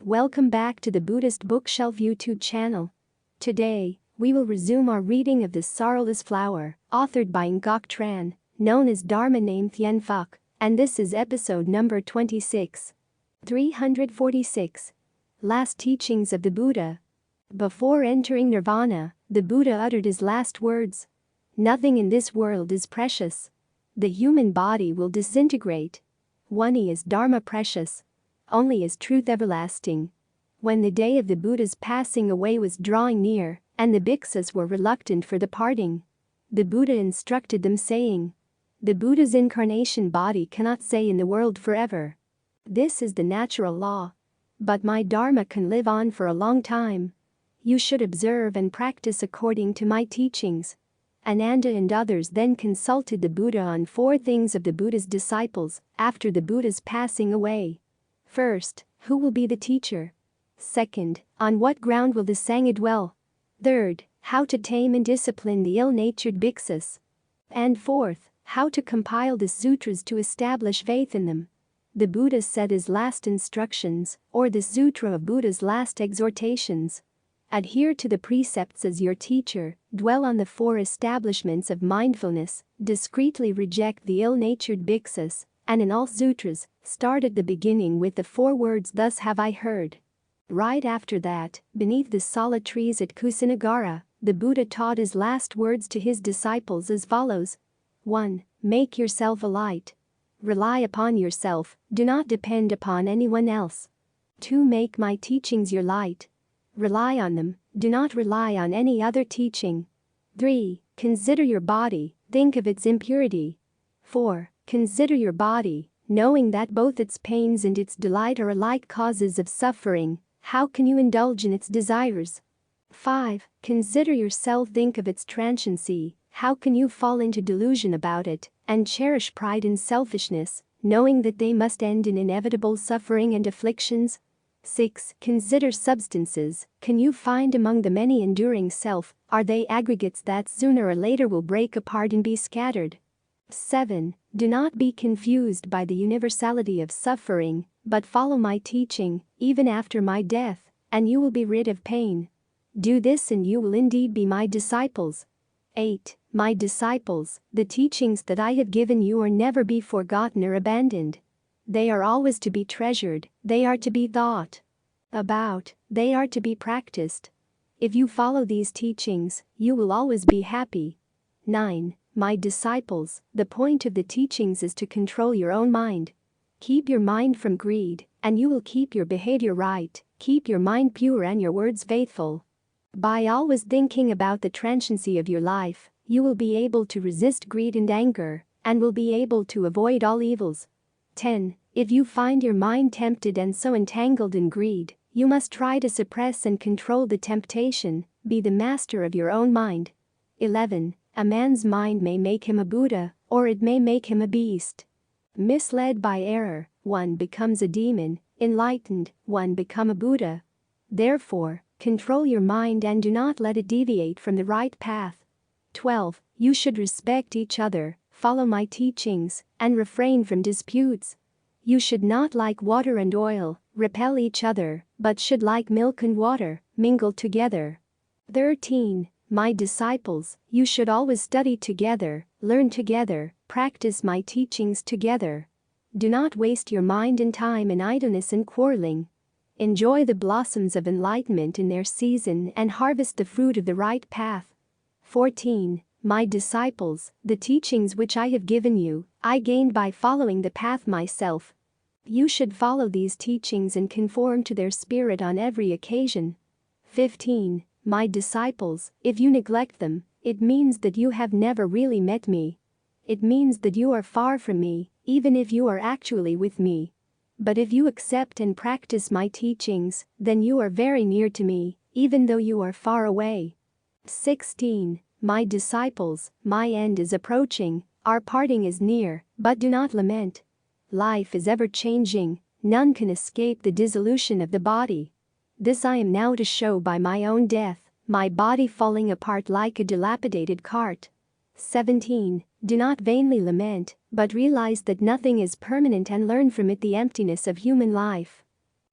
Welcome back to the Buddhist Bookshelf YouTube channel. Today, we will resume our reading of the Sorrowless Flower, authored by Ngoc Tran, known as Dharma named Thien Phuc, and this is episode number 26. 346. Last Teachings of the Buddha. Before entering nirvana, the Buddha uttered his last words. Nothing in this world is precious. The human body will disintegrate. Only is Dharma precious. Only is truth everlasting. When the day of the Buddha's passing away was drawing near, and the bhikkhus were reluctant for the parting, the Buddha instructed them saying, "The Buddha's incarnation body cannot stay in the world forever. This is the natural law. But my Dharma can live on for a long time. You should observe and practice according to my teachings." Ananda and others then consulted the Buddha on 4 things of the Buddha's disciples after the Buddha's passing away. First, who will be the teacher? Second, on what ground will the Sangha dwell? Third, how to tame and discipline the ill-natured bhikkhus. And fourth, how to compile the sutras to establish faith in them. The Buddha said his last instructions, or the Sutra of Buddha's last exhortations. Adhere to the precepts as your teacher, dwell on the 4 establishments of mindfulness, discreetly reject the ill-natured bhikkhus, and in all sutras, start at the beginning with the 4 words "Thus have I heard." Right after that, beneath the sala trees at Kusinagara, the Buddha taught his last words to his disciples as follows. 1. Make yourself a light. Rely upon yourself, do not depend upon anyone else. 2. Make my teachings your light. Rely on them, do not rely on any other teaching. 3. Consider your body, think of its impurity. 4. Consider your body, knowing that both its pains and its delight are alike causes of suffering. How can you indulge in its desires? 5. Consider yourself, think of its transiency. How can you fall into delusion about it, and cherish pride and selfishness, knowing that they must end in inevitable suffering and afflictions? 6. Consider substances. Can you find among the many enduring self, are they aggregates that sooner or later will break apart and be scattered? 7. Do not be confused by the universality of suffering, but follow my teaching, even after my death, and you will be rid of pain. Do this and you will indeed be my disciples. 8. My disciples, the teachings that I have given you are never be forgotten or abandoned. They are always to be treasured, they are to be thought about, they are to be practiced. If you follow these teachings, you will always be happy. 9. My disciples, the point of the teachings is to control your own mind. Keep your mind from greed, and you will keep your behavior right, keep your mind pure and your words faithful. By always thinking about the transiency of your life, you will be able to resist greed and anger, and will be able to avoid all evils. 10. If you find your mind tempted and so entangled in greed, you must try to suppress and control the temptation, be the master of your own mind. 11. A man's mind may make him a Buddha, or it may make him a beast. Misled by error, one becomes a demon, enlightened, one become a Buddha. Therefore, control your mind and do not let it deviate from the right path. 12. You should respect each other, follow my teachings, and refrain from disputes. You should not like water and oil, repel each other, but should like milk and water, mingle together. 13. My disciples, you should always study together, learn together, practice my teachings together. Do not waste your mind and time in idleness and quarreling. Enjoy the blossoms of enlightenment in their season and harvest the fruit of the right path. 14. My disciples, the teachings which I have given you, I gained by following the path myself. You should follow these teachings and conform to their spirit on every occasion. 15. My disciples, if you neglect them, it means that you have never really met me. It means that you are far from me, even if you are actually with me. But if you accept and practice my teachings, then you are very near to me, even though you are far away. 16. My disciples, my end is approaching, our parting is near, but do not lament. Life is ever changing, none can escape the dissolution of the body. This I am now to show by my own death, my body falling apart like a dilapidated cart. 17. Do not vainly lament, but realize that nothing is permanent and learn from it the emptiness of human life.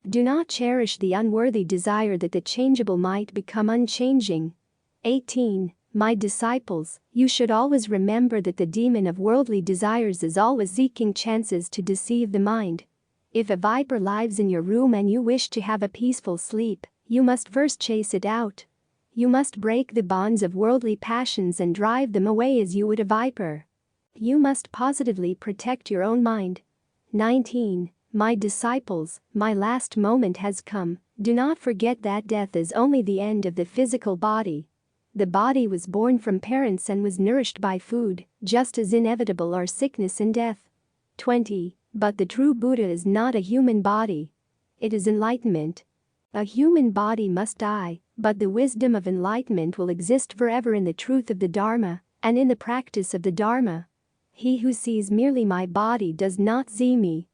Do not cherish the unworthy desire that the changeable might become unchanging. 18. My disciples, you should always remember that the demon of worldly desires is always seeking chances to deceive the mind. If a viper lives in your room and you wish to have a peaceful sleep, you must first chase it out. You must break the bonds of worldly passions and drive them away as you would a viper. You must positively protect your own mind. 19. My disciples, my last moment has come. Do not forget that death is only the end of the physical body. The body was born from parents and was nourished by food, just as inevitable are sickness and death. 20. But the true Buddha is not a human body. It is enlightenment. A human body must die, but the wisdom of enlightenment will exist forever in the truth of the Dharma and in the practice of the Dharma. He who sees merely my body does not see me.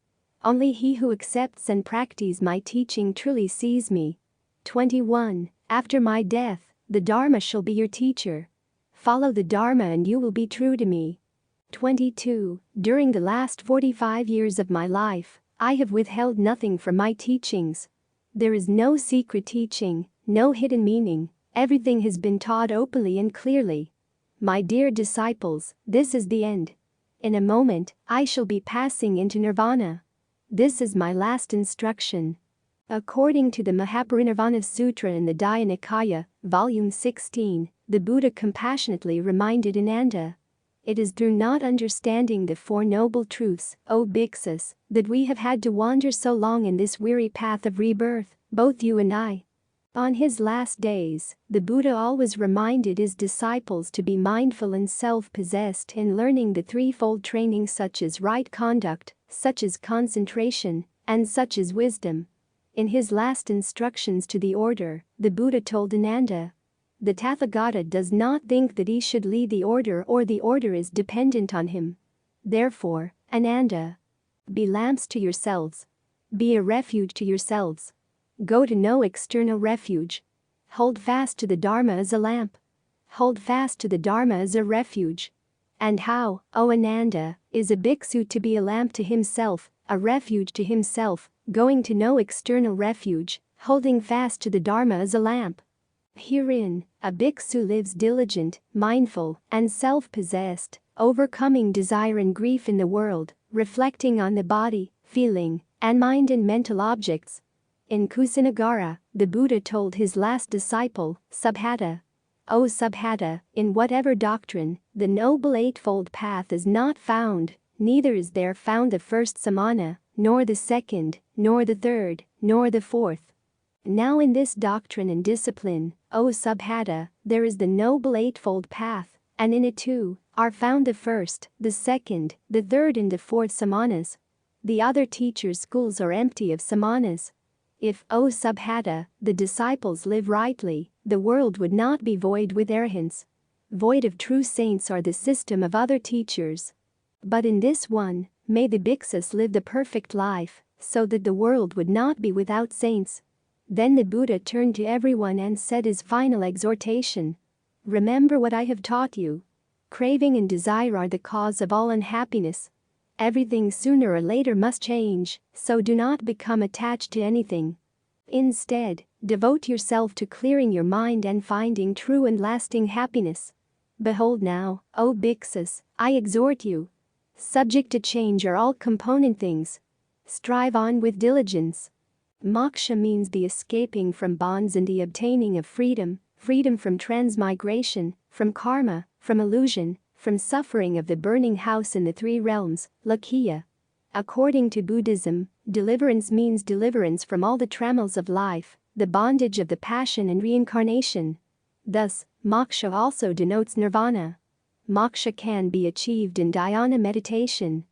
Only he who accepts and practices my teaching truly sees me. 21. After my death, the Dharma shall be your teacher. Follow the Dharma and you will be true to me. 22. During the last 45 years of my life, I have withheld nothing from my teachings. There is no secret teaching, no hidden meaning, everything has been taught openly and clearly. My dear disciples, this is the end. In a moment, I shall be passing into nirvana. This is my last instruction. According to the Mahaparinirvana Sutra in the Dhyana Volume 16, the Buddha compassionately reminded Ananda. It is through not understanding the Four Noble Truths, O Bhikkhus, that we have had to wander so long in this weary path of rebirth, both you and I. On his last days, the Buddha always reminded his disciples to be mindful and self-possessed in learning the threefold training such as right conduct, such as concentration, and such as wisdom. In his last instructions to the order, the Buddha told Ananda, the Tathagata does not think that he should lead the order or the order is dependent on him. Therefore, Ananda, be lamps to yourselves. Be a refuge to yourselves. Go to no external refuge. Hold fast to the Dharma as a lamp. Hold fast to the Dharma as a refuge. And how, O Ananda, is a bhiksu to be a lamp to himself, a refuge to himself, going to no external refuge, holding fast to the Dharma as a lamp? Herein, a bhiksu lives diligent, mindful, and self-possessed, overcoming desire and grief in the world, reflecting on the body, feeling, and mind and mental objects. In Kusinagara, the Buddha told his last disciple, Subhata, O Subhata, in whatever doctrine, the Noble Eightfold Path is not found, neither is there found the first samana, nor the second, nor the third, nor the fourth. Now in this doctrine and discipline, O Subhata, there is the Noble Eightfold Path, and in it too are found the first, the second, the third and the fourth samanas. The other teachers' schools are empty of samanas. If, O Subhata, the disciples live rightly, the world would not be void with arrogance. Void of true saints are the system of other teachers. But in this one, may the bhiksus live the perfect life, so that the world would not be without saints. Then the Buddha turned to everyone and said his final exhortation. Remember what I have taught you. Craving and desire are the cause of all unhappiness. Everything sooner or later must change, so do not become attached to anything. Instead, devote yourself to clearing your mind and finding true and lasting happiness. Behold now, O bhiksus, I exhort you. Subject to change are all component things. Strive on with diligence. Moksha means the escaping from bonds and the obtaining of freedom, freedom from transmigration, from karma, from illusion, from suffering of the burning house in the three realms, Lakkhya. According to Buddhism, deliverance means deliverance from all the trammels of life, the bondage of the passion and reincarnation. Thus, moksha also denotes nirvana. Moksha can be achieved in dhyana meditation.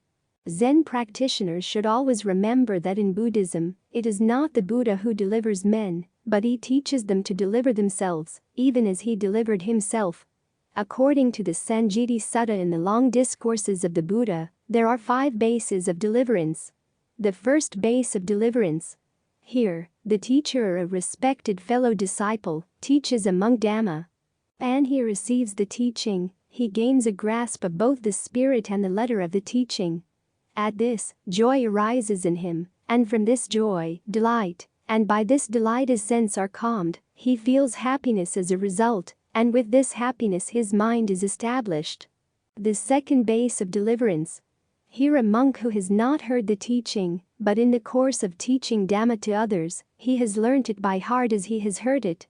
Zen practitioners should always remember that in Buddhism, it is not the Buddha who delivers men, but he teaches them to deliver themselves, even as he delivered himself. According to the Sanjiti Sutta in the long discourses of the Buddha, there are 5 bases of deliverance. The first base of deliverance. Here, the teacher or a respected fellow disciple teaches a monk Dhamma. And he receives the teaching, he gains a grasp of both the spirit and the letter of the teaching. At this, joy arises in him, and from this joy, delight, and by this delight his senses are calmed, he feels happiness as a result, and with this happiness his mind is established. The second base of deliverance. Here a monk who has not heard the teaching, but in the course of teaching Dhamma to others, he has learnt it by heart as he has heard it.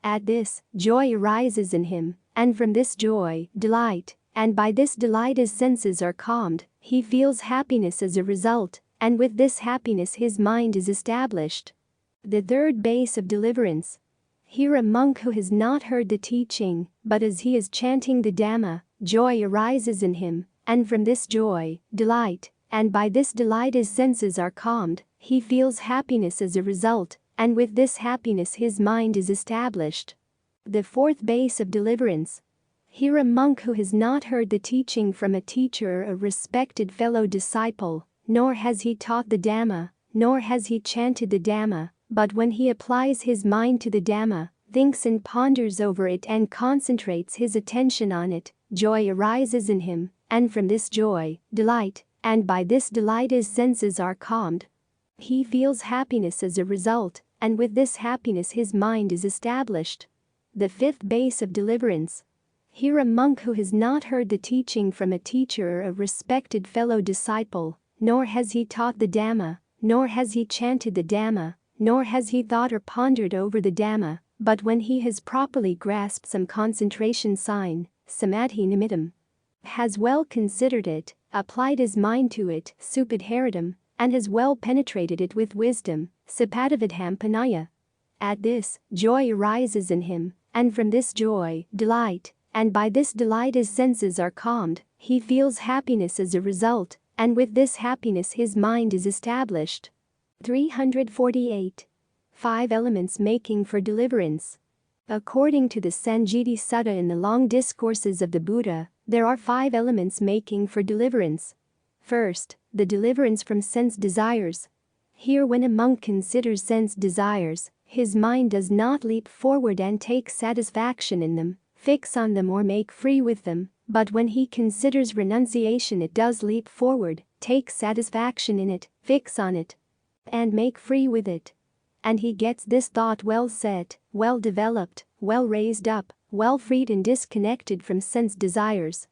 At this, joy arises in him, and from this joy, delight, and by this delight his senses are calmed, he feels happiness as a result, and with this happiness his mind is established. The third base of deliverance. Here a monk who has not heard the teaching, but as he is chanting the Dhamma, joy arises in him, and from this joy, delight, and by this delight his senses are calmed, he feels happiness as a result, and with this happiness his mind is established. The fourth base of deliverance. Here a monk who has not heard the teaching from a teacher or a respected fellow disciple, nor has he taught the Dhamma, nor has he chanted the Dhamma, but when he applies his mind to the Dhamma, thinks and ponders over it and concentrates his attention on it, joy arises in him, and from this joy, delight, and by this delight his senses are calmed. He feels happiness as a result, and with this happiness his mind is established. The fifth base of deliverance. Here a monk who has not heard the teaching from a teacher or a respected fellow disciple, nor has he taught the Dhamma, nor has he chanted the Dhamma, nor has he thought or pondered over the Dhamma, but when he has properly grasped some concentration sign, samadhi nimittam, has well considered it, applied his mind to it, supadharitam, and has well penetrated it with wisdom, sapadavadhampanaya. At this, joy arises in him, and from this joy, delight, and by this delight his senses are calmed, he feels happiness as a result, and with this happiness his mind is established. 348. 5 elements making for deliverance. According to the Sanjiti Sutta in the long discourses of the Buddha, there are 5 elements making for deliverance. First, the deliverance from sense desires. Here when a monk considers sense desires, his mind does not leap forward and take satisfaction in them, fix on them or make free with them, but when he considers renunciation it does leap forward, take satisfaction in it, fix on it, and make free with it. And he gets this thought well set, well developed, well raised up, well freed and disconnected from sense desires.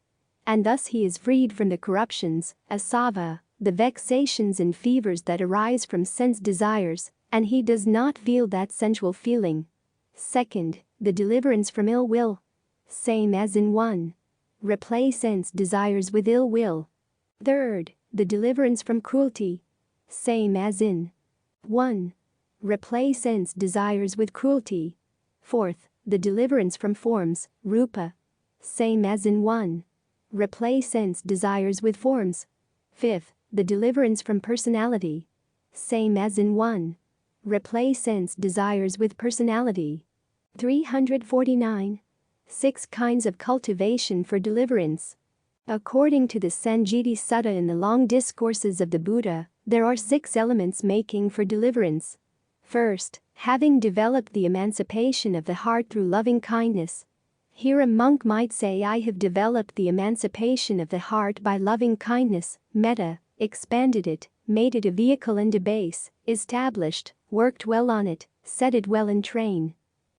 And thus he is freed from the corruptions, asava, the vexations and fevers that arise from sense desires, and he does not feel that sensual feeling. Second, the deliverance from ill will. Same as in 1. Replace sense desires with ill will. Third, the deliverance from cruelty. Same as in 1. Replace sense desires with cruelty. Fourth, the deliverance from forms, rupa. Same as in 1. Replace sense desires with forms. Fifth, the deliverance from personality. Same as in 1. Replace sense desires with personality. 349. 6 kinds of cultivation for deliverance. According to the Sanjiti Sutta in the long discourses of the Buddha, there are 6 elements making for deliverance. First, having developed the emancipation of the heart through loving kindness. Here a monk might say, I have developed the emancipation of the heart by loving kindness, metta, expanded it, made it a vehicle and a base, established, worked well on it, set it well in train.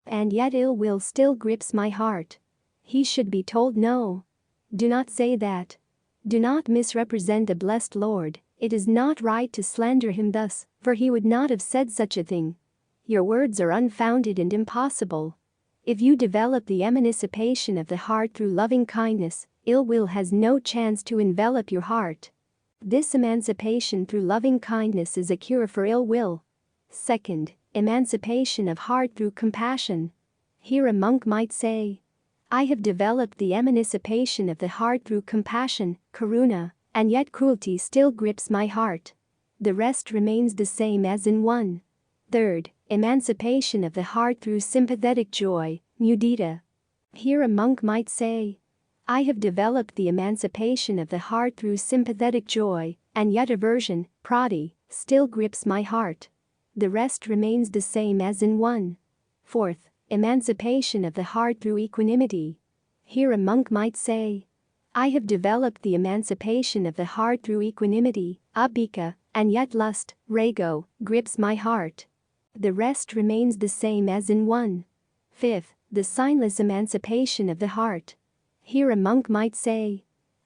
And yet ill will still grips my heart. He should be told no. Do not say that. Do not misrepresent the blessed Lord. It is not right to slander him thus, for he would not have said such a thing. Your words are unfounded and impossible. If you develop the emancipation of the heart through loving kindness, ill will has no chance to envelop your heart. This emancipation through loving kindness is a cure for ill will. Second, emancipation of heart through compassion. Here a monk might say, I have developed the emancipation of the heart through compassion, karuna, and yet cruelty still grips my heart. The rest remains the same as in 1. Third, emancipation of the heart through sympathetic joy, mudita. Here a monk might say, I have developed the emancipation of the heart through sympathetic joy, and yet aversion, prati, still grips my heart. The rest remains the same as in 1. Fourth, emancipation of the heart through equanimity. Here a monk might say, I have developed the emancipation of the heart through equanimity, abhika, and yet lust, rago, grips my heart. The rest remains the same as in 1. Fifth, the signless emancipation of the heart. Here a monk might say,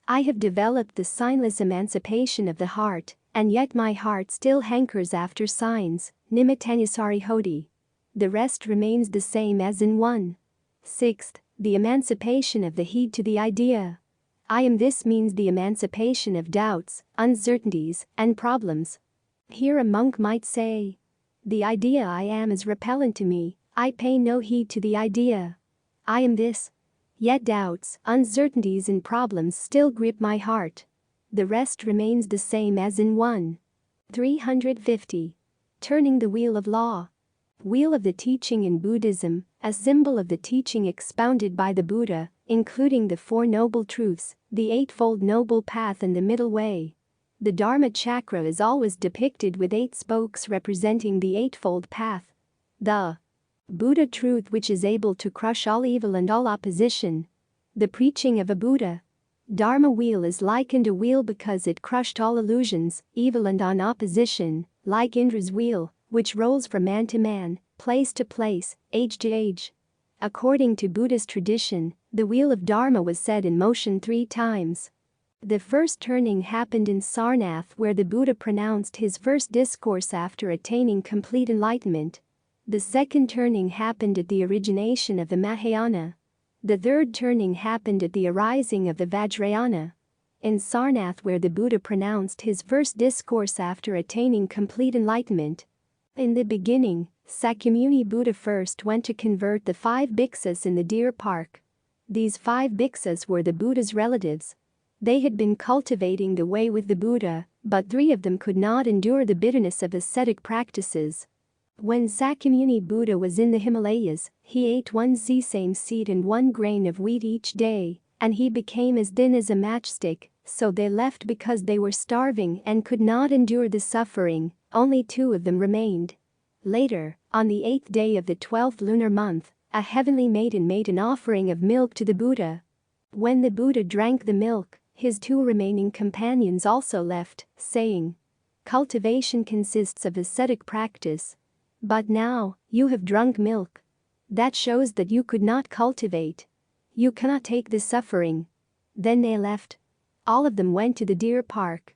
I have developed the signless emancipation of the heart, and yet my heart still hankers after signs, nimitanusari hoti. The rest remains the same as in 1. Sixth, the emancipation of the heed to the idea. I am. This means the emancipation of doubts, uncertainties, and problems. Here a monk might say, the idea I am is repellent to me, I pay no heed to the idea. I am this. Yet doubts, uncertainties and problems still grip my heart. The rest remains the same as in 1. 350. Turning the wheel of law. Wheel of the teaching in Buddhism, a symbol of the teaching expounded by the Buddha, including the Four Noble Truths, the Eightfold Noble Path and the Middle Way. The Dharma chakra is always depicted with 8 spokes representing the Eightfold Path. The Buddha truth which is able to crush all evil and all opposition. The preaching of a Buddha. Dharma wheel is likened a wheel because it crushed all illusions, evil and on opposition, like Indra's wheel, which rolls from man to man, place to place, age to age. According to Buddhist tradition, the wheel of Dharma was set in motion 3 times. The first turning happened in Sarnath, where the Buddha pronounced his first discourse after attaining complete enlightenment. The second turning happened at the origination of the Mahayana. The third turning happened at the arising of the Vajrayana. In Sarnath, where the Buddha pronounced his first discourse after attaining complete enlightenment. In the beginning, Sakyamuni Buddha first went to convert the 5 bhikkhus in the deer park. These 5 bhikkhus were the Buddha's relatives. They had been cultivating the way with the Buddha, but 3 of them could not endure the bitterness of ascetic practices. When Sakyamuni Buddha was in the Himalayas, he ate 1 sesame seed and 1 grain of wheat each day, and he became as thin as a matchstick, so they left because they were starving and could not endure the suffering. Only 2 of them remained. Later, on the 8th day of the 12th lunar month, a heavenly maiden made an offering of milk to the Buddha. When the Buddha drank the milk, his 2 remaining companions also left, saying, cultivation consists of ascetic practice. But now, you have drunk milk. That shows that you could not cultivate. You cannot take the suffering. Then they left. All of them went to the deer park.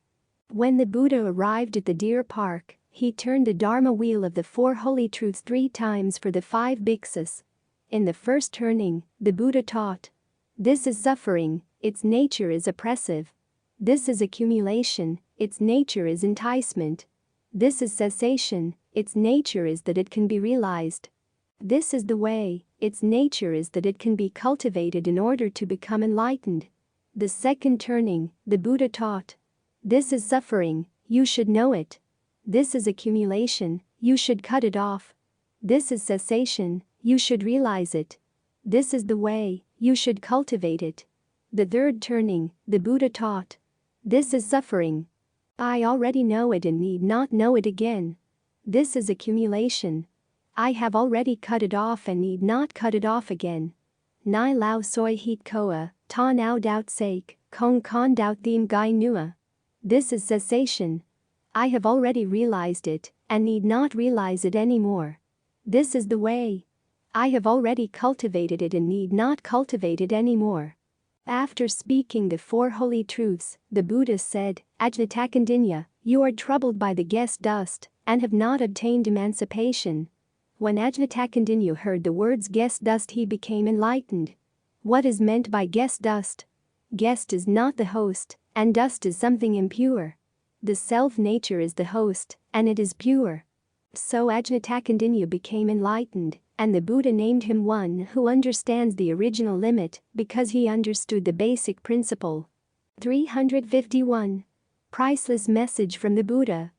When the Buddha arrived at the deer park, he turned the Dharma wheel of the 4 holy truths 3 times for the 5 bhikkhus. In the first turning, the Buddha taught, this is suffering, its nature is oppressive. This is accumulation, its nature is enticement. This is cessation, its nature is that it can be realized. This is the way, its nature is that it can be cultivated in order to become enlightened. The second turning, the Buddha taught, this is suffering, you should know it. This is accumulation, you should cut it off. This is cessation, you should realize it. This is the way, you should cultivate it. The third turning, the Buddha taught, this is suffering. I already know it and need not know it again. This is accumulation. I have already cut it off and need not cut it off again. Nai lao soi heat koa, ta nao doubt sake, kong kon doubt thiem gai nua. This is cessation. I have already realized it and need not realize it anymore. This is the way. I have already cultivated it and need not cultivate it anymore. After speaking the 4 holy truths, the Buddha said, Ajnatakandanya, you are troubled by the guest dust and have not obtained emancipation. When Ajnatakandanya heard the words guest dust, he became enlightened. What is meant by guest dust? Guest is not the host, and dust is something impure. The self-nature is the host, and it is pure. So Ajnatakandanya became enlightened, and the Buddha named him one who understands the original limit because he understood the basic principle. 351. Priceless message from the Buddha.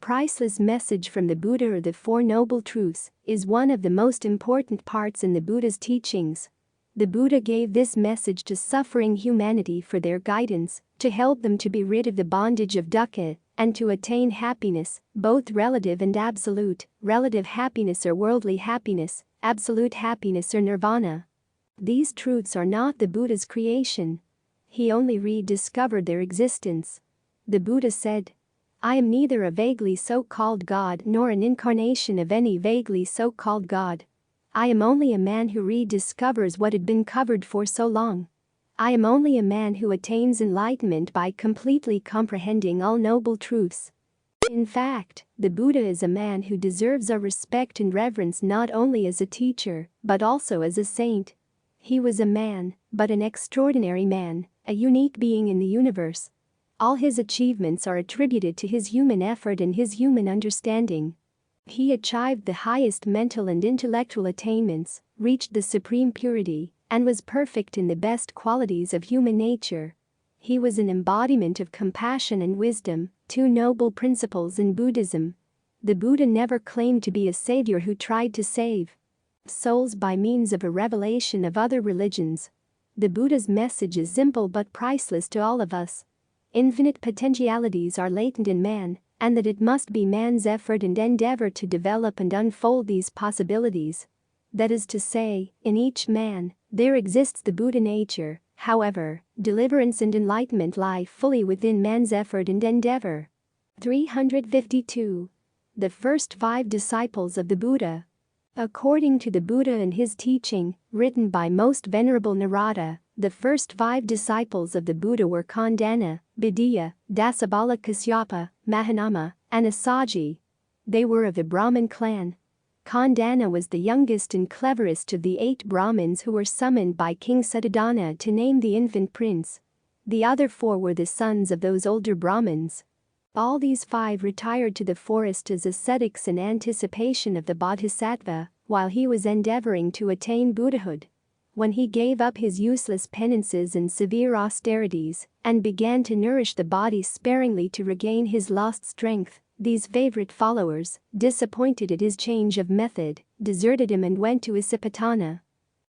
Priceless message from the Buddha, or the 4 Noble Truths, is one of the most important parts in the Buddha's teachings. The Buddha gave this message to suffering humanity for their guidance, to help them to be rid of the bondage of dukkha, and to attain happiness, both relative and absolute, relative happiness or worldly happiness, absolute happiness or nirvana. These truths are not the Buddha's creation. He only rediscovered their existence. The Buddha said, I am neither a vaguely so-called God nor an incarnation of any vaguely so-called God. I am only a man who rediscovers what had been covered for so long. I am only a man who attains enlightenment by completely comprehending all noble truths. In fact, the Buddha is a man who deserves our respect and reverence not only as a teacher, but also as a saint. He was a man, but an extraordinary man, a unique being in the universe. All his achievements are attributed to his human effort and his human understanding. He achieved the highest mental and intellectual attainments, reached the supreme purity, and was perfect in the best qualities of human nature. He was an embodiment of compassion and wisdom, two noble principles in Buddhism. The Buddha never claimed to be a savior who tried to save souls by means of a revelation of other religions. The Buddha's message is simple but priceless to all of us. Infinite potentialities are latent in man, and that it must be man's effort and endeavor to develop and unfold these possibilities. That is to say, in each man, there exists the Buddha nature. However, deliverance and enlightenment lie fully within man's effort and endeavor. 352. The first 5 disciples of the Buddha. According to the Buddha and his teaching, written by Most Venerable Narada, the first 5 disciples of the Buddha were Khandana, Bidya, Dasabala Kasyapa, Mahanama, and Asaji. They were of the Brahmin clan. Khandana was the youngest and cleverest of the 8 Brahmins who were summoned by King Suddhodana to name the infant prince. The other 4 were the sons of those older Brahmins. All these 5 retired to the forest as ascetics in anticipation of the Bodhisattva, while he was endeavoring to attain Buddhahood. When he gave up his useless penances and severe austerities, and began to nourish the body sparingly to regain his lost strength, these favorite followers, disappointed at his change of method, deserted him and went to Isipatana.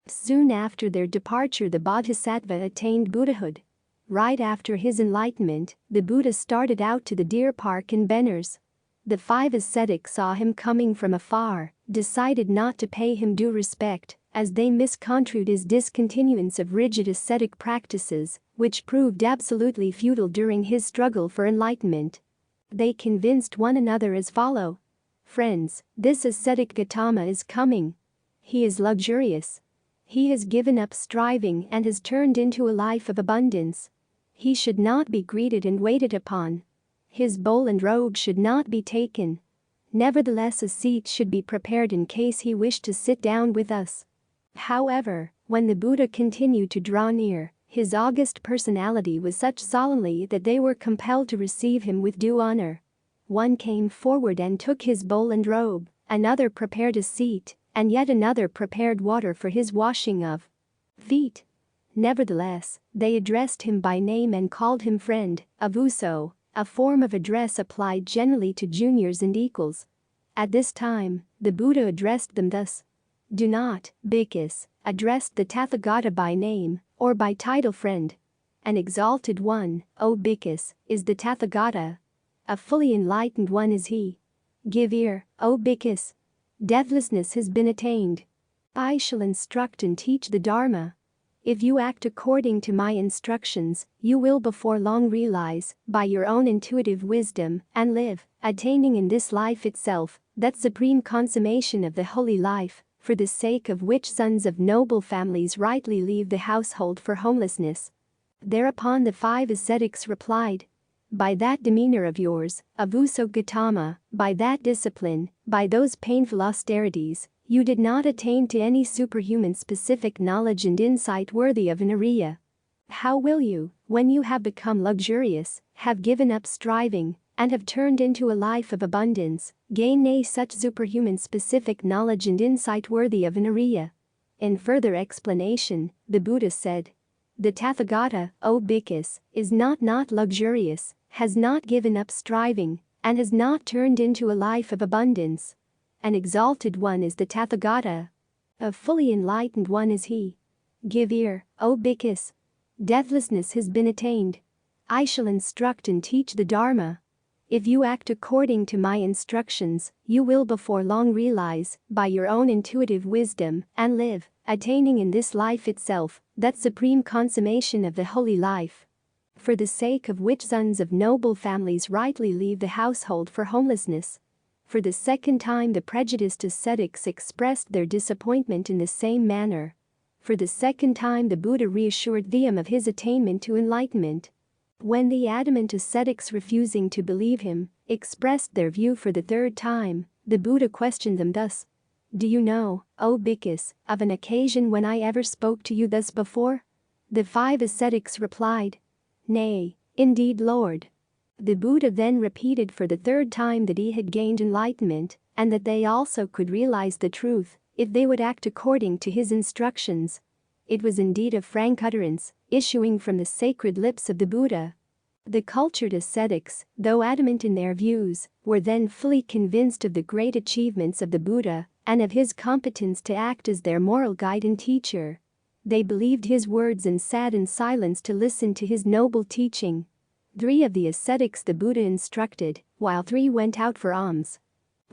Soon after their departure, the Bodhisattva attained Buddhahood. Right after his enlightenment, the Buddha started out to the deer park in Benares. The 5 ascetics saw him coming from afar, decided not to pay him due respect, as they misconstrued his discontinuance of rigid ascetic practices, which proved absolutely futile during his struggle for enlightenment. They convinced one another as follow: "Friends, this ascetic Gautama is coming. He is luxurious. He has given up striving and has turned into a life of abundance. He should not be greeted and waited upon. His bowl and robe should not be taken. Nevertheless, a seat should be prepared in case he wished to sit down with us." However, when the Buddha continued to draw near, his august personality was such solemnly that they were compelled to receive him with due honor. One came forward and took his bowl and robe, another prepared a seat, and yet another prepared water for his washing of feet. Nevertheless, they addressed him by name and called him friend, avuso, a form of address applied generally to juniors and equals. At this time, the Buddha addressed them thus: "Do not, bhikkhus, address the Tathagata by name, or by title friend. An exalted one, O bhikkhus, is the Tathagata. A fully enlightened one is he. Give ear, O bhikkhus. Deathlessness has been attained. I shall instruct and teach the Dharma. If you act according to my instructions, you will before long realize, by your own intuitive wisdom, and live, attaining in this life itself, that supreme consummation of the holy life, for the sake of which sons of noble families rightly leave the household for homelessness." Thereupon the 5 ascetics replied: "By that demeanor of yours, avuso Gautama, by that discipline, by those painful austerities, you did not attain to any superhuman specific knowledge and insight worthy of an Arya. How will you, when you have become luxurious, have given up striving, and have turned into a life of abundance, gain such superhuman specific knowledge and insight worthy of an Arya?" In further explanation, the Buddha said: "The Tathagata, O bhikkhus, is not luxurious, has not given up striving, and has not turned into a life of abundance. An exalted one is the Tathagata. A fully enlightened one is he. Give ear, O bhikkhus. Deathlessness has been attained. I shall instruct and teach the Dharma. If you act according to my instructions, you will before long realize, by your own intuitive wisdom, and live, attaining in this life itself, that supreme consummation of the holy life." for the sake of which sons of noble families rightly leave the household for homelessness. For the second time the prejudiced ascetics expressed their disappointment in the same manner. For the second time the Buddha reassured them of his attainment to enlightenment. When the adamant ascetics, refusing to believe him, expressed their view for the third time, the Buddha questioned them thus: "Do you know, O bhikkhus, of an occasion when I ever spoke to you thus before?" The 5 ascetics replied, "Nay, indeed, Lord." The Buddha then repeated for the third time that he had gained enlightenment and that they also could realize the truth if they would act according to his instructions. It was indeed a frank utterance, issuing from the sacred lips of the Buddha. The cultured ascetics, though adamant in their views, were then fully convinced of the great achievements of the Buddha and of his competence to act as their moral guide and teacher. They believed his words and sat in silence to listen to his noble teaching. 3 of the ascetics the Buddha instructed, while 3 went out for alms.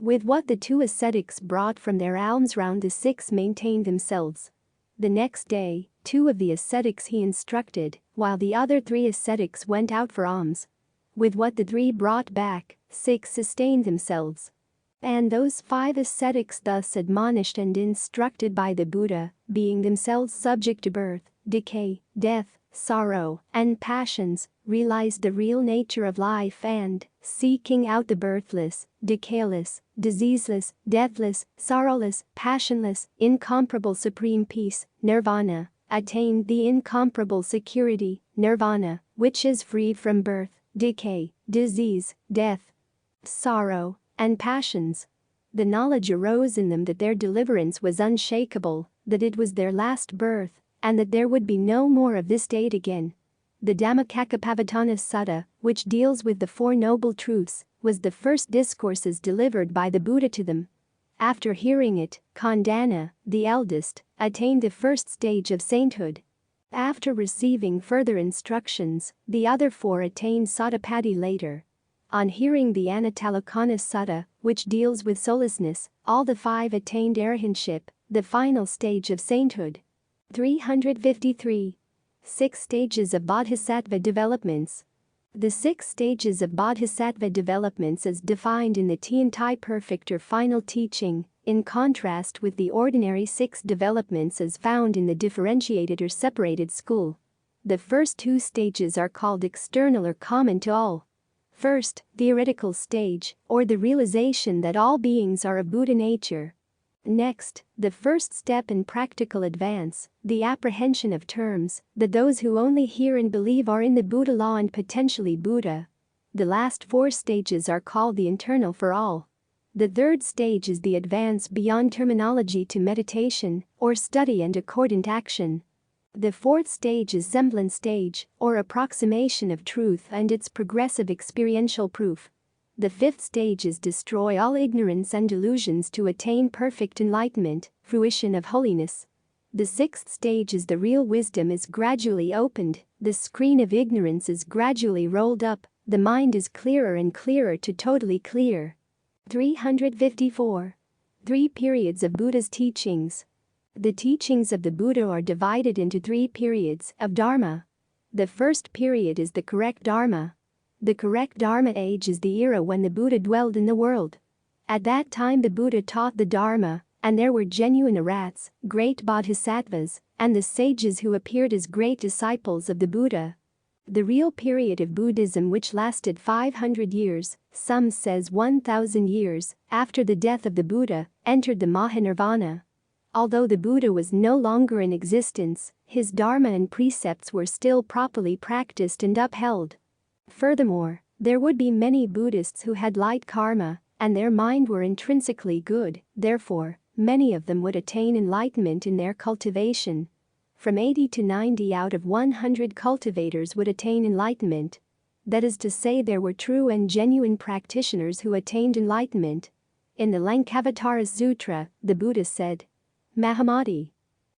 With what the 2 ascetics brought from their alms round, the 6 maintained themselves. The next day, 2 of the ascetics he instructed, while the other 3 ascetics went out for alms. With what the 3 brought back, 6 sustained themselves. And those 5 ascetics, thus admonished and instructed by the Buddha, being themselves subject to birth, decay, death, sorrow, and passions, realized the real nature of life and, seeking out the birthless, decayless, diseaseless, deathless, sorrowless, passionless, incomparable supreme peace, nirvana, attained the incomparable security, nirvana, which is free from birth, decay, disease, death, sorrow, and passions. The knowledge arose in them that their deliverance was unshakable, that it was their last birth, and that there would be no more of this state again. The Dhammacakkappavattana Sutta, which deals with the 4 Noble Truths, was the first discourses delivered by the Buddha to them. After hearing it, Khandana, the eldest, attained the first stage of sainthood. After receiving further instructions, the other 4 attained Sotapaddi later. On hearing the Anattalakkhana Sutta, which deals with soullessness, all the 5 attained arahantship, the final stage of sainthood. 353. 6 stages of Bodhisattva developments. The 6 stages of Bodhisattva developments as defined in the Thien Phuc perfect or final teaching, in contrast with the ordinary 6 developments as found in the differentiated or separated school. The first 2 stages are called external or common to all. First, theoretical stage, or the realization that all beings are of Buddha nature. Next, the first step in practical advance, the apprehension of terms, that those who only hear and believe are in the Buddha law and potentially Buddha. The last 4 stages are called the internal for all. The third stage is the advance beyond terminology to meditation, or study and accordant action. The fourth stage is semblance stage, or approximation of truth and its progressive experiential proof. The fifth stage is destroy all ignorance and delusions to attain perfect enlightenment, fruition of holiness. The sixth stage is the real wisdom is gradually opened, the screen of ignorance is gradually rolled up, the mind is clearer and clearer to totally clear. 354. 3 periods of Buddha's teachings. The teachings of the Buddha are divided into 3 periods of Dharma. The first period is the correct Dharma. The correct Dharma age is the era when the Buddha dwelled in the world. At that time the Buddha taught the Dharma, and there were genuine arhats, great bodhisattvas, and the sages who appeared as great disciples of the Buddha. The real period of Buddhism, which lasted 500 years, some says 1,000 years, after the death of the Buddha, entered the Mahanirvana. Although the Buddha was no longer in existence, his Dharma and precepts were still properly practiced and upheld. Furthermore, there would be many Buddhists who had light karma, and their mind were intrinsically good, therefore, many of them would attain enlightenment in their cultivation. From 80 to 90 out of 100 cultivators would attain enlightenment. That is to say, there were true and genuine practitioners who attained enlightenment. In the Lankavatara Sutra, the Buddha said, Mahamati.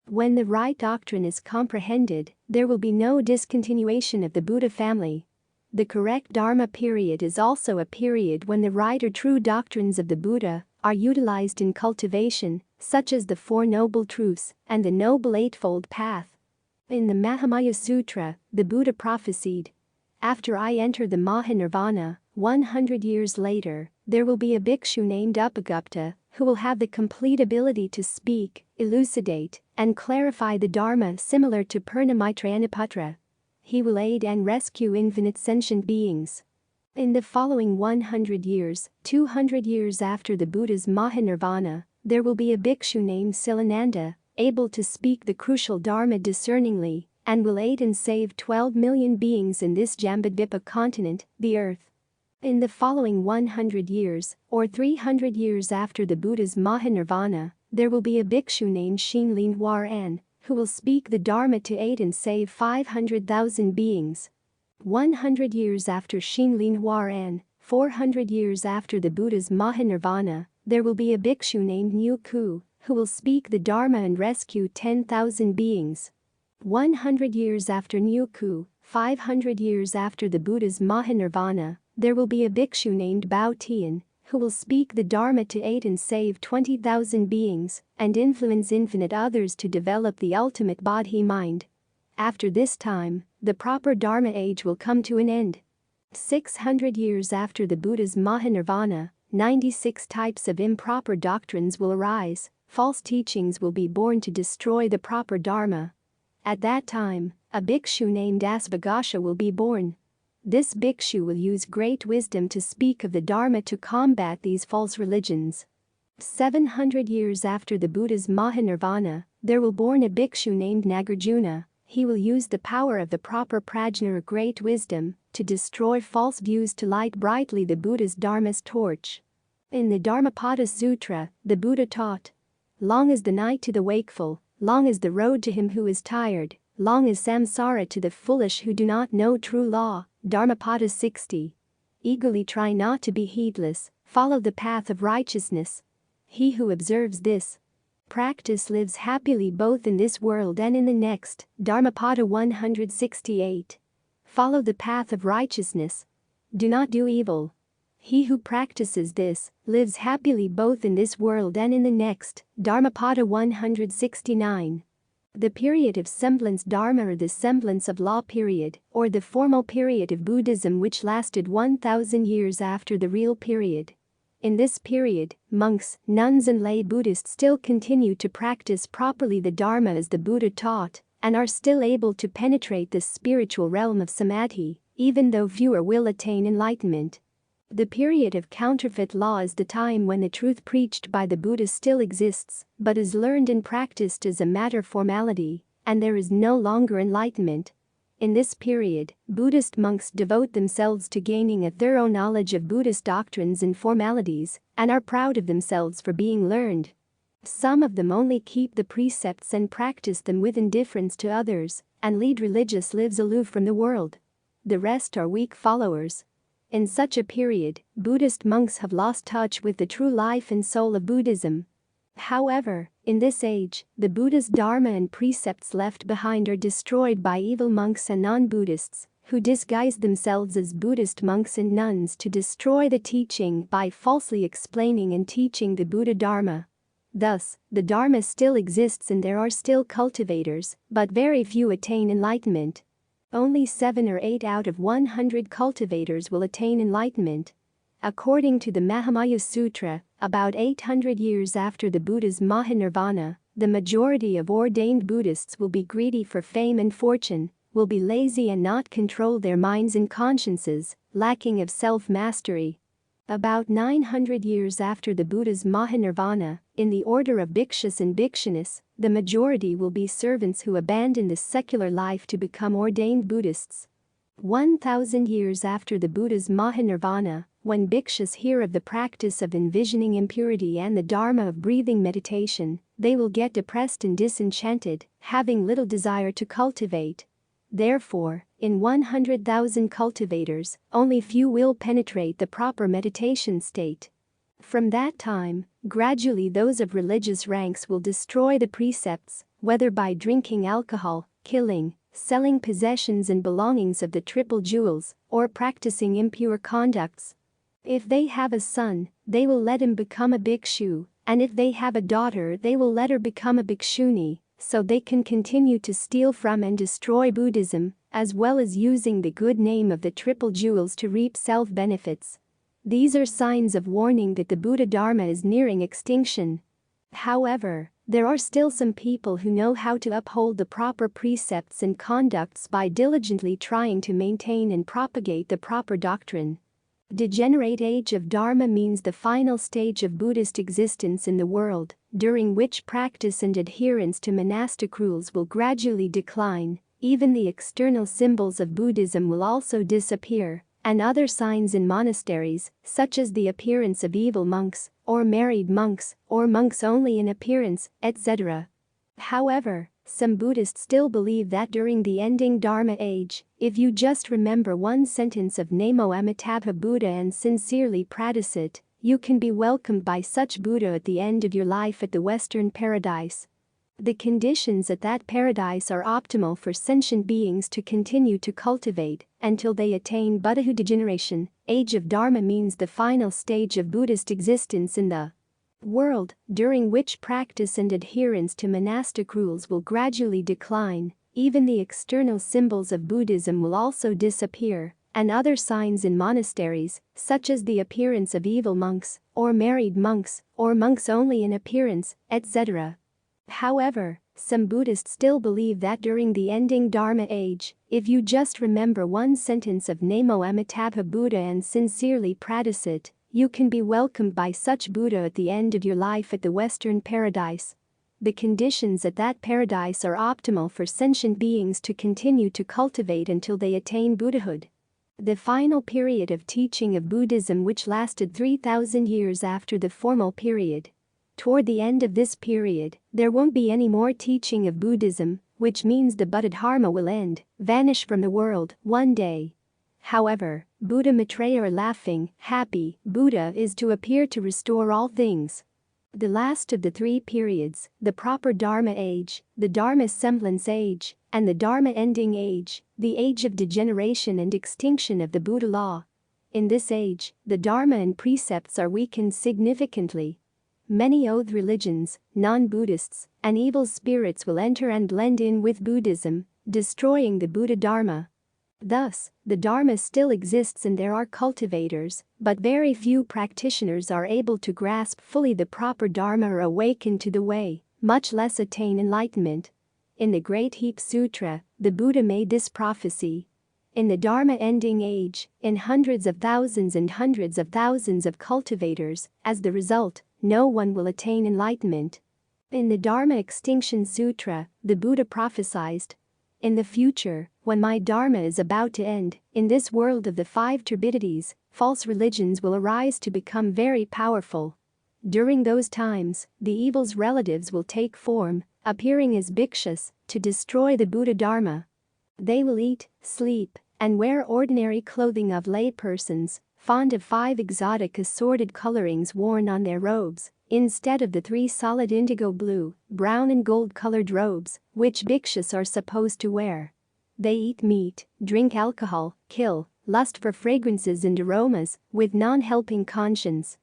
When the right doctrine is comprehended, there will be no discontinuation of the Buddha family. The correct Dharma period is also a period when the right or true doctrines of the Buddha are utilized in cultivation, such as the 4 Noble Truths and the Noble Eightfold Path. In the Mahamaya Sutra, the Buddha prophesied, After I enter the Mahanirvana, 100 years later, there will be a bhikshu named Upagupta who will have the complete ability to speak, elucidate, and clarify the Dharma similar to Purnamitra Aniputra. He will aid and rescue infinite sentient beings. In the following 100 years, 200 years after the Buddha's Mahanirvana, there will be a bhikshu named Silananda, able to speak the crucial Dharma discerningly, and will aid and save 12 million beings in this Jambudvipa continent, the earth. In the following 100 years, or 300 years after the Buddha's Mahanirvana, there will be a bhikshu named Shinlin Waran, who will speak the Dharma to aid and save 500,000 beings. 100 years after Shinlin Waran, 400 years after the Buddha's Mahanirvana, there will be a bhikshu named Ngoc, who will speak the Dharma and rescue 10,000 beings. 100 years after Ngoc, 500 years after the Buddha's Mahanirvana, there will be a bhikshu named Bao Tian, who will speak the Dharma to aid and save 20,000 beings and influence infinite others to develop the ultimate bodhi mind. After this time, the proper Dharma age will come to an end. 600 years after the Buddha's Mahanirvana, 96 types of improper doctrines will arise, false teachings will be born to destroy the proper Dharma. At that time, a bhikshu named Asvaghosha will be born. This bhikshu will use great wisdom to speak of the Dharma to combat these false religions. 700 years after the Buddha's Mahanirvana, there will born a bhikshu named Nagarjuna. He will use the power of the proper prajna or great wisdom to destroy false views to light brightly the Buddha's Dharma's torch. In the Dharmapada Sutra, the Buddha taught, "Long is the night to the wakeful, long is the road to him who is tired, long is samsara to the foolish who do not know true law." Dharmapada 60. Eagerly try not to be heedless, follow the path of righteousness. He who observes this practice lives happily both in this world and in the next. Dharmapada 168. Follow the path of righteousness. Do not do evil. He who practices this lives happily both in this world and in the next. Dharmapada 169. The period of semblance Dharma or the semblance of law period, or the formal period of Buddhism which lasted 1,000 years after the real period. In this period, monks, nuns and lay Buddhists still continue to practice properly the Dharma as the Buddha taught, and are still able to penetrate the spiritual realm of samadhi, even though fewer will attain enlightenment. The period of counterfeit law is the time when the truth preached by the Buddha still exists, but is learned and practiced as a matter formality, and there is no longer enlightenment. In this period, Buddhist monks devote themselves to gaining a thorough knowledge of Buddhist doctrines and formalities, and are proud of themselves for being learned. Some of them only keep the precepts and practice them with indifference to others, and lead religious lives aloof from the world. The rest are weak followers. In such a period, Buddhist monks have lost touch with the true life and soul of Buddhism. However, in this age, the Buddha's Dharma and precepts left behind are destroyed by evil monks and non-Buddhists, who disguise themselves as Buddhist monks and nuns to destroy the teaching by falsely explaining and teaching the Buddha Dharma. Thus, the Dharma still exists and there are still cultivators, but very few attain enlightenment. Only 7 or 8 out of 100 cultivators will attain enlightenment. According to the Mahamaya Sutra, about 800 years after the Buddha's Mahanirvana, the majority of ordained Buddhists will be greedy for fame and fortune, will be lazy and not control their minds and consciences, lacking of self-mastery. About 900 years after the Buddha's Mahanirvana, in the order of bhikshus and bhikshunis, the majority will be servants who abandon the secular life to become ordained Buddhists. 1,000 years after the Buddha's Mahanirvana, when bhikshus hear of the practice of envisioning impurity and the Dharma of breathing meditation, they will get depressed and disenchanted, having little desire to cultivate. Therefore, in 100,000 cultivators, only few will penetrate the proper meditation state. From that time, gradually those of religious ranks will destroy the precepts, whether by drinking alcohol, killing, selling possessions and belongings of the triple jewels, or practicing impure conducts. If they have a son, they will let him become a bhikshu, and if they have a daughter they will let her become a bhikshuni, so they can continue to steal from and destroy Buddhism, as well as using the good name of the triple jewels to reap self-benefits. These are signs of warning that the Buddha Dharma is nearing extinction. However, there are still some people who know how to uphold the proper precepts and conducts by diligently trying to maintain and propagate the proper doctrine. Degenerate age of Dharma means the final stage of Buddhist existence in the world, during which practice and adherence to monastic rules will gradually decline. Even the external symbols of Buddhism will also disappear, and other signs in monasteries, such as the appearance of evil monks, or married monks, or monks only in appearance, etc. However, some Buddhists still believe that during the ending Dharma age, if you just remember one sentence of Namo Amitabha Buddha and sincerely practice it, you can be welcomed by such Buddha at the end of your life at the Western paradise. The conditions at that paradise are optimal for sentient beings to continue to cultivate until they attain Buddhahood. Degeneration age of Dharma means the final stage of Buddhist existence in the world, during which practice and adherence to monastic rules will gradually decline. Even the external symbols of Buddhism will also disappear, and other signs in monasteries, such as the appearance of evil monks, or married monks, or monks only in appearance, etc. However, some Buddhists still believe that during the ending Dharma age, if you just remember one sentence of Namo Amitabha Buddha and sincerely practice it, you can be welcomed by such Buddha at the end of your life at the Western paradise. The conditions at that paradise are optimal for sentient beings to continue to cultivate until they attain Buddhahood. The final period of teaching of Buddhism, which lasted 3,000 years after the formal period. Toward the end of this period, there won't be any more teaching of Buddhism, which means the Buddha Dharma will end, vanish from the world, one day. However, Buddha Maitreya, or laughing, happy, Buddha, is to appear to restore all things. The last of the three periods, the proper Dharma age, the Dharma semblance age, and the Dharma ending age, the age of degeneration and extinction of the Buddha law. In this age, the Dharma and precepts are weakened significantly. Many oath religions, non-Buddhists, and evil spirits will enter and blend in with Buddhism, destroying the Buddha Dharma. Thus, the Dharma still exists and there are cultivators, but very few practitioners are able to grasp fully the proper Dharma or awaken to the way, much less attain enlightenment. In the Great Heap Sutra, the Buddha made this prophecy. In the Dharma ending age, in hundreds of thousands and hundreds of thousands of cultivators, as the result, no one will attain enlightenment. In the Dharma Extinction Sutra, the Buddha prophesied, in the future, when my Dharma is about to end, in this world of the five turbidities, false religions will arise to become very powerful. During those times, the evil's relatives will take form, appearing as bhikshus, to destroy the Buddha Dharma. They will eat, sleep, and wear ordinary clothing of lay persons, fond of 5 exotic assorted colorings worn on their robes, instead of the 3 solid indigo blue, brown and gold-colored robes, which bhikshus are supposed to wear. They eat meat, drink alcohol, kill, lust for fragrances and aromas, with non-helping conscience.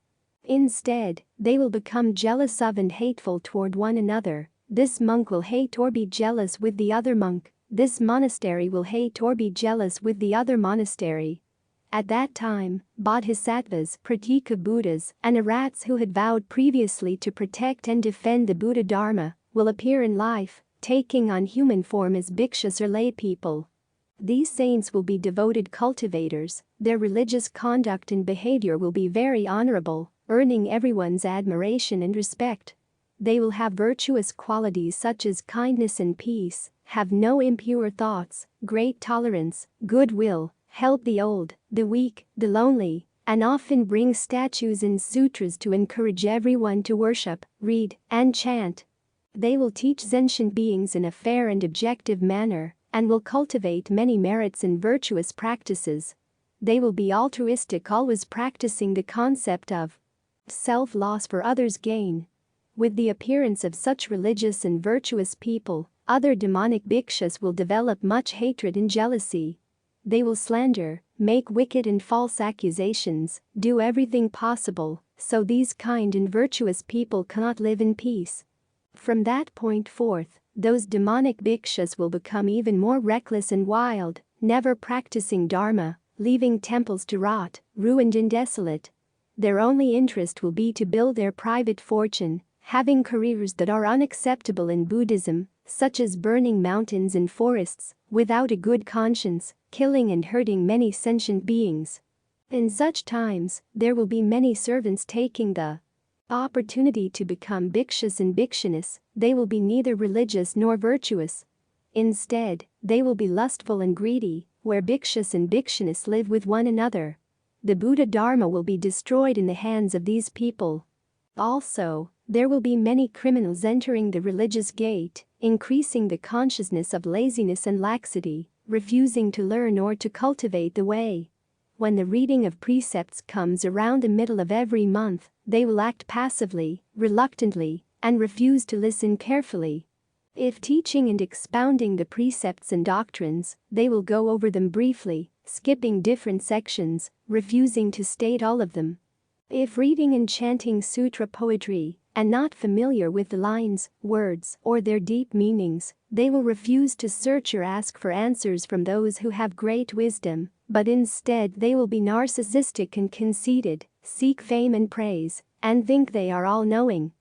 Instead, they will become jealous of and hateful toward one another. This monk will hate or be jealous with the other monk. This monastery will hate or be jealous with the other monastery. At that time, bodhisattvas, pratika Buddhas, and arhats who had vowed previously to protect and defend the Buddha Dharma will appear in life, taking on human form as bhikshus or lay people. These saints will be devoted cultivators. Their religious conduct and behavior will be very honorable, earning everyone's admiration and respect. They will have virtuous qualities such as kindness and peace, have no impure thoughts, great tolerance, goodwill, help the old, the weak, the lonely, and often bring statues and sutras to encourage everyone to worship, read, and chant. They will teach sentient beings in a fair and objective manner, and will cultivate many merits and virtuous practices. They will be altruistic, always practicing the concept of self-loss for others' gain. With the appearance of such religious and virtuous people, other demonic bhikshus will develop much hatred and jealousy. They will slander, make wicked and false accusations, do everything possible, so these kind and virtuous people cannot live in peace. From that point forth, those demonic bhikshus will become even more reckless and wild, never practicing Dharma, leaving temples to rot, ruined and desolate. Their only interest will be to build their private fortune, having careers that are unacceptable in Buddhism, such as burning mountains and forests, without a good conscience, killing and hurting many sentient beings. In such times, there will be many servants taking the opportunity to become bhikshus and bhikshunis. They will be neither religious nor virtuous. Instead, they will be lustful and greedy, where bhikshus and bhikshunis live with one another. The Buddha Dharma will be destroyed in the hands of these people. Also, there will be many criminals entering the religious gate, increasing the consciousness of laziness and laxity, refusing to learn or to cultivate the way. When the reading of precepts comes around the middle of every month, they will act passively, reluctantly, and refuse to listen carefully. If teaching and expounding the precepts and doctrines, they will go over them briefly, skipping different sections, refusing to state all of them. If reading and chanting sutra poetry, and not familiar with the lines, words, or their deep meanings, they will refuse to search or ask for answers from those who have great wisdom, but instead they will be narcissistic and conceited, seek fame and praise, and think they are all-knowing.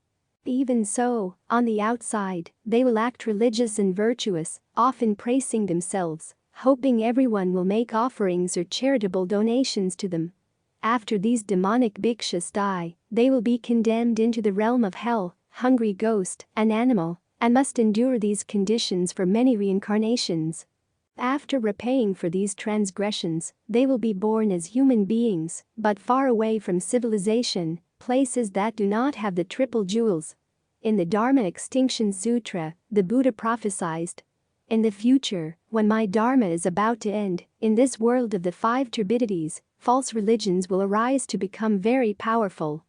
Even so, on the outside, they will act religious and virtuous, often praising themselves, hoping everyone will make offerings or charitable donations to them. After these demonic bhikshus die, they will be condemned into the realm of hell, hungry ghost, an animal, and must endure these conditions for many reincarnations. After repaying for these transgressions, they will be born as human beings, but far away from civilization, places that do not have the triple jewels. In the Dharma Extinction Sutra, the Buddha prophesied, "In the future, when my Dharma is about to end, in this world of the five turbidities, false religions will arise to become very powerful.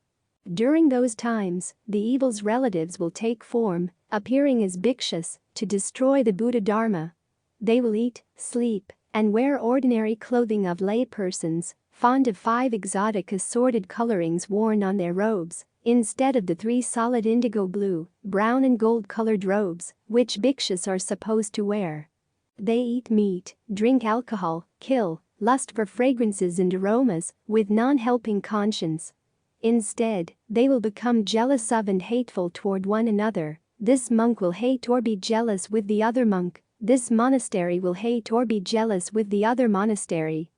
During those times, the evil's relatives will take form, appearing as bhikshus, to destroy the Buddha Dharma. They will eat, sleep, and wear ordinary clothing of lay persons, fond of 5 exotic assorted colorings worn on their robes, instead of the 3 solid indigo blue, brown and gold-colored robes, which bhikshus are supposed to wear. They eat meat, drink alcohol, kill, lust for fragrances and aromas, with non-helping conscience. Instead, they will become jealous of and hateful toward one another. This monk will hate or be jealous with the other monk. This monastery will hate or be jealous with the other monastery."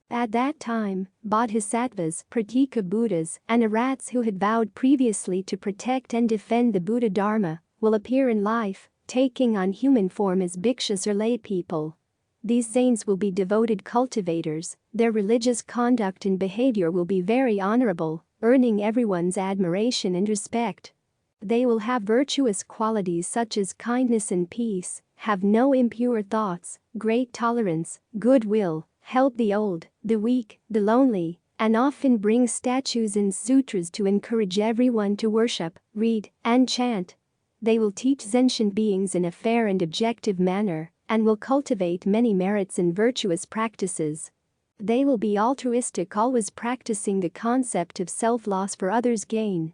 At that time, bodhisattvas, pratika Buddhas, and arhats who had vowed previously to protect and defend the Buddha Dharma will appear in life, taking on human form as bhikshus or lay people. These saints will be devoted cultivators. Their religious conduct and behavior will be very honorable, earning everyone's admiration and respect. They will have virtuous qualities such as kindness and peace, have no impure thoughts, great tolerance, goodwill, help the old, the weak, the lonely, and often bring statues and sutras to encourage everyone to worship, read, and chant. They will teach sentient beings in a fair and objective manner, and will cultivate many merits and virtuous practices. They will be altruistic, always practicing the concept of self-loss for others' gain.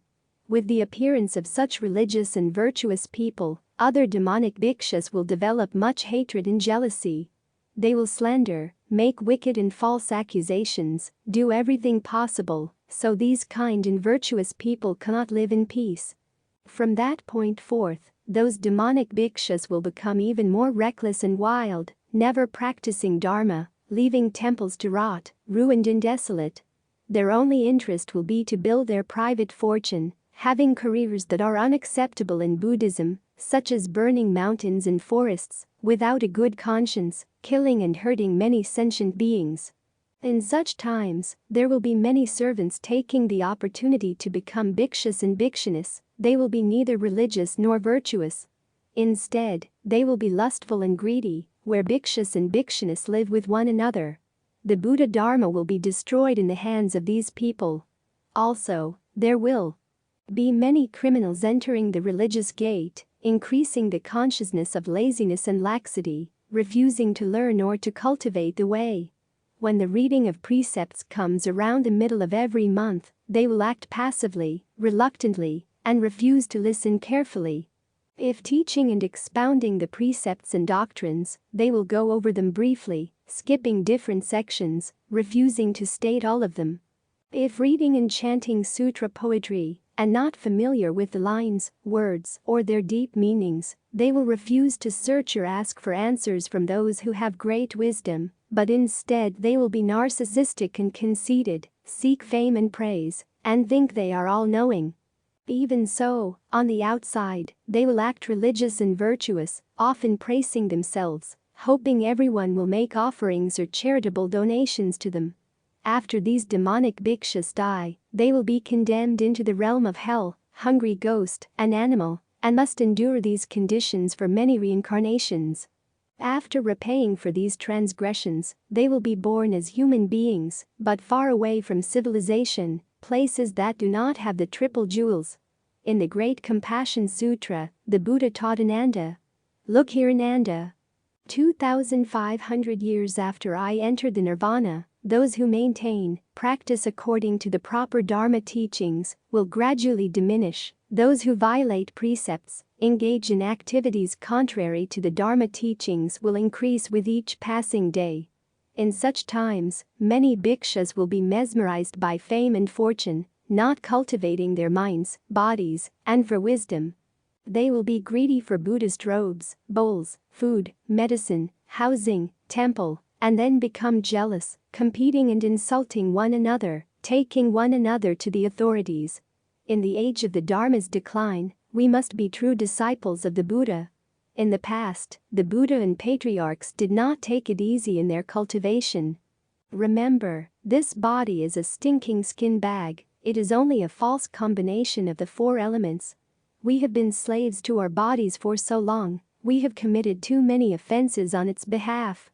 With the appearance of such religious and virtuous people, other demonic bhikshus will develop much hatred and jealousy. They will slander, make wicked and false accusations, do everything possible, so these kind and virtuous people cannot live in peace. From that point forth, those demonic bhikshus will become even more reckless and wild, never practicing Dharma, leaving temples to rot, ruined and desolate. Their only interest will be to build their private fortune, having careers that are unacceptable in Buddhism, such as burning mountains and forests, without a good conscience, killing and hurting many sentient beings. In such times, there will be many servants taking the opportunity to become bhikshus and bhikshunis. They will be neither religious nor virtuous. Instead, they will be lustful and greedy, where bhikshus and bhikshunis live with one another. The Buddha Dharma will be destroyed in the hands of these people. Also, there will be many criminals entering the religious gate, increasing the consciousness of laziness and laxity, refusing to learn or to cultivate the way. When the reading of precepts comes around the middle of every month, they will act passively, reluctantly, and refuse to listen carefully. If teaching and expounding the precepts and doctrines, they will go over them briefly, skipping different sections, refusing to state all of them. If reading and chanting sutra poetry, and not familiar with the lines, words, or their deep meanings, they will refuse to search or ask for answers from those who have great wisdom, but instead they will be narcissistic and conceited, seek fame and praise, and think they are all-knowing. Even so, on the outside, they will act religious and virtuous, often praising themselves, hoping everyone will make offerings or charitable donations to them. After these demonic bhikshus die, they will be condemned into the realm of hell, hungry ghost, an animal, and must endure these conditions for many reincarnations. After repaying for these transgressions, they will be born as human beings, but far away from civilization, places that do not have the triple jewels. In the Great Compassion Sutra, the Buddha taught Ananda. Look here, Ananda. 2,500 years after I entered the nirvana, those who maintain, practice according to the proper Dharma teachings, will gradually diminish. Those who violate precepts, engage in activities contrary to the Dharma teachings will increase with each passing day. In such times, many bhikshus will be mesmerized by fame and fortune, not cultivating their minds, bodies, and for wisdom. They will be greedy for Buddhist robes, bowls, food, medicine, housing, temple, and then become jealous, competing and insulting one another, taking one another to the authorities. In the age of the Dharma's decline, we must be true disciples of the Buddha. In the past, the Buddha and patriarchs did not take it easy in their cultivation. Remember, this body is a stinking skin bag, it is only a false combination of the four elements. We have been slaves to our bodies for so long, we have committed too many offenses on its behalf.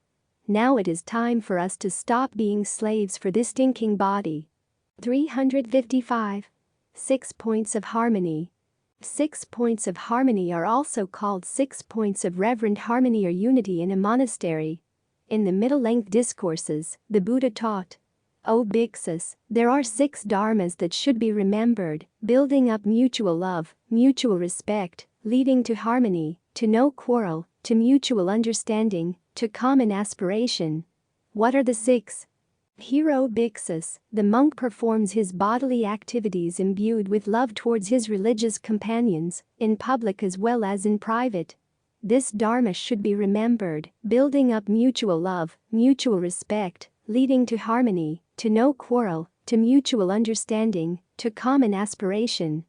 Now it is time for us to stop being slaves for this stinking body. 355. 6 Points of Harmony. 6 points of harmony are also called 6 points of reverent harmony or unity in a monastery. In the middle-length discourses, the Buddha taught, O bhikshus, there are 6 dharmas that should be remembered, building up mutual love, mutual respect, leading to harmony, to no quarrel, to mutual understanding, to common aspiration. What are the 6? Here, O bhikshus, the monk performs his bodily activities imbued with love towards his religious companions, in public as well as in private. This dharma should be remembered, building up mutual love, mutual respect, leading to harmony, to no quarrel, to mutual understanding, to common aspiration.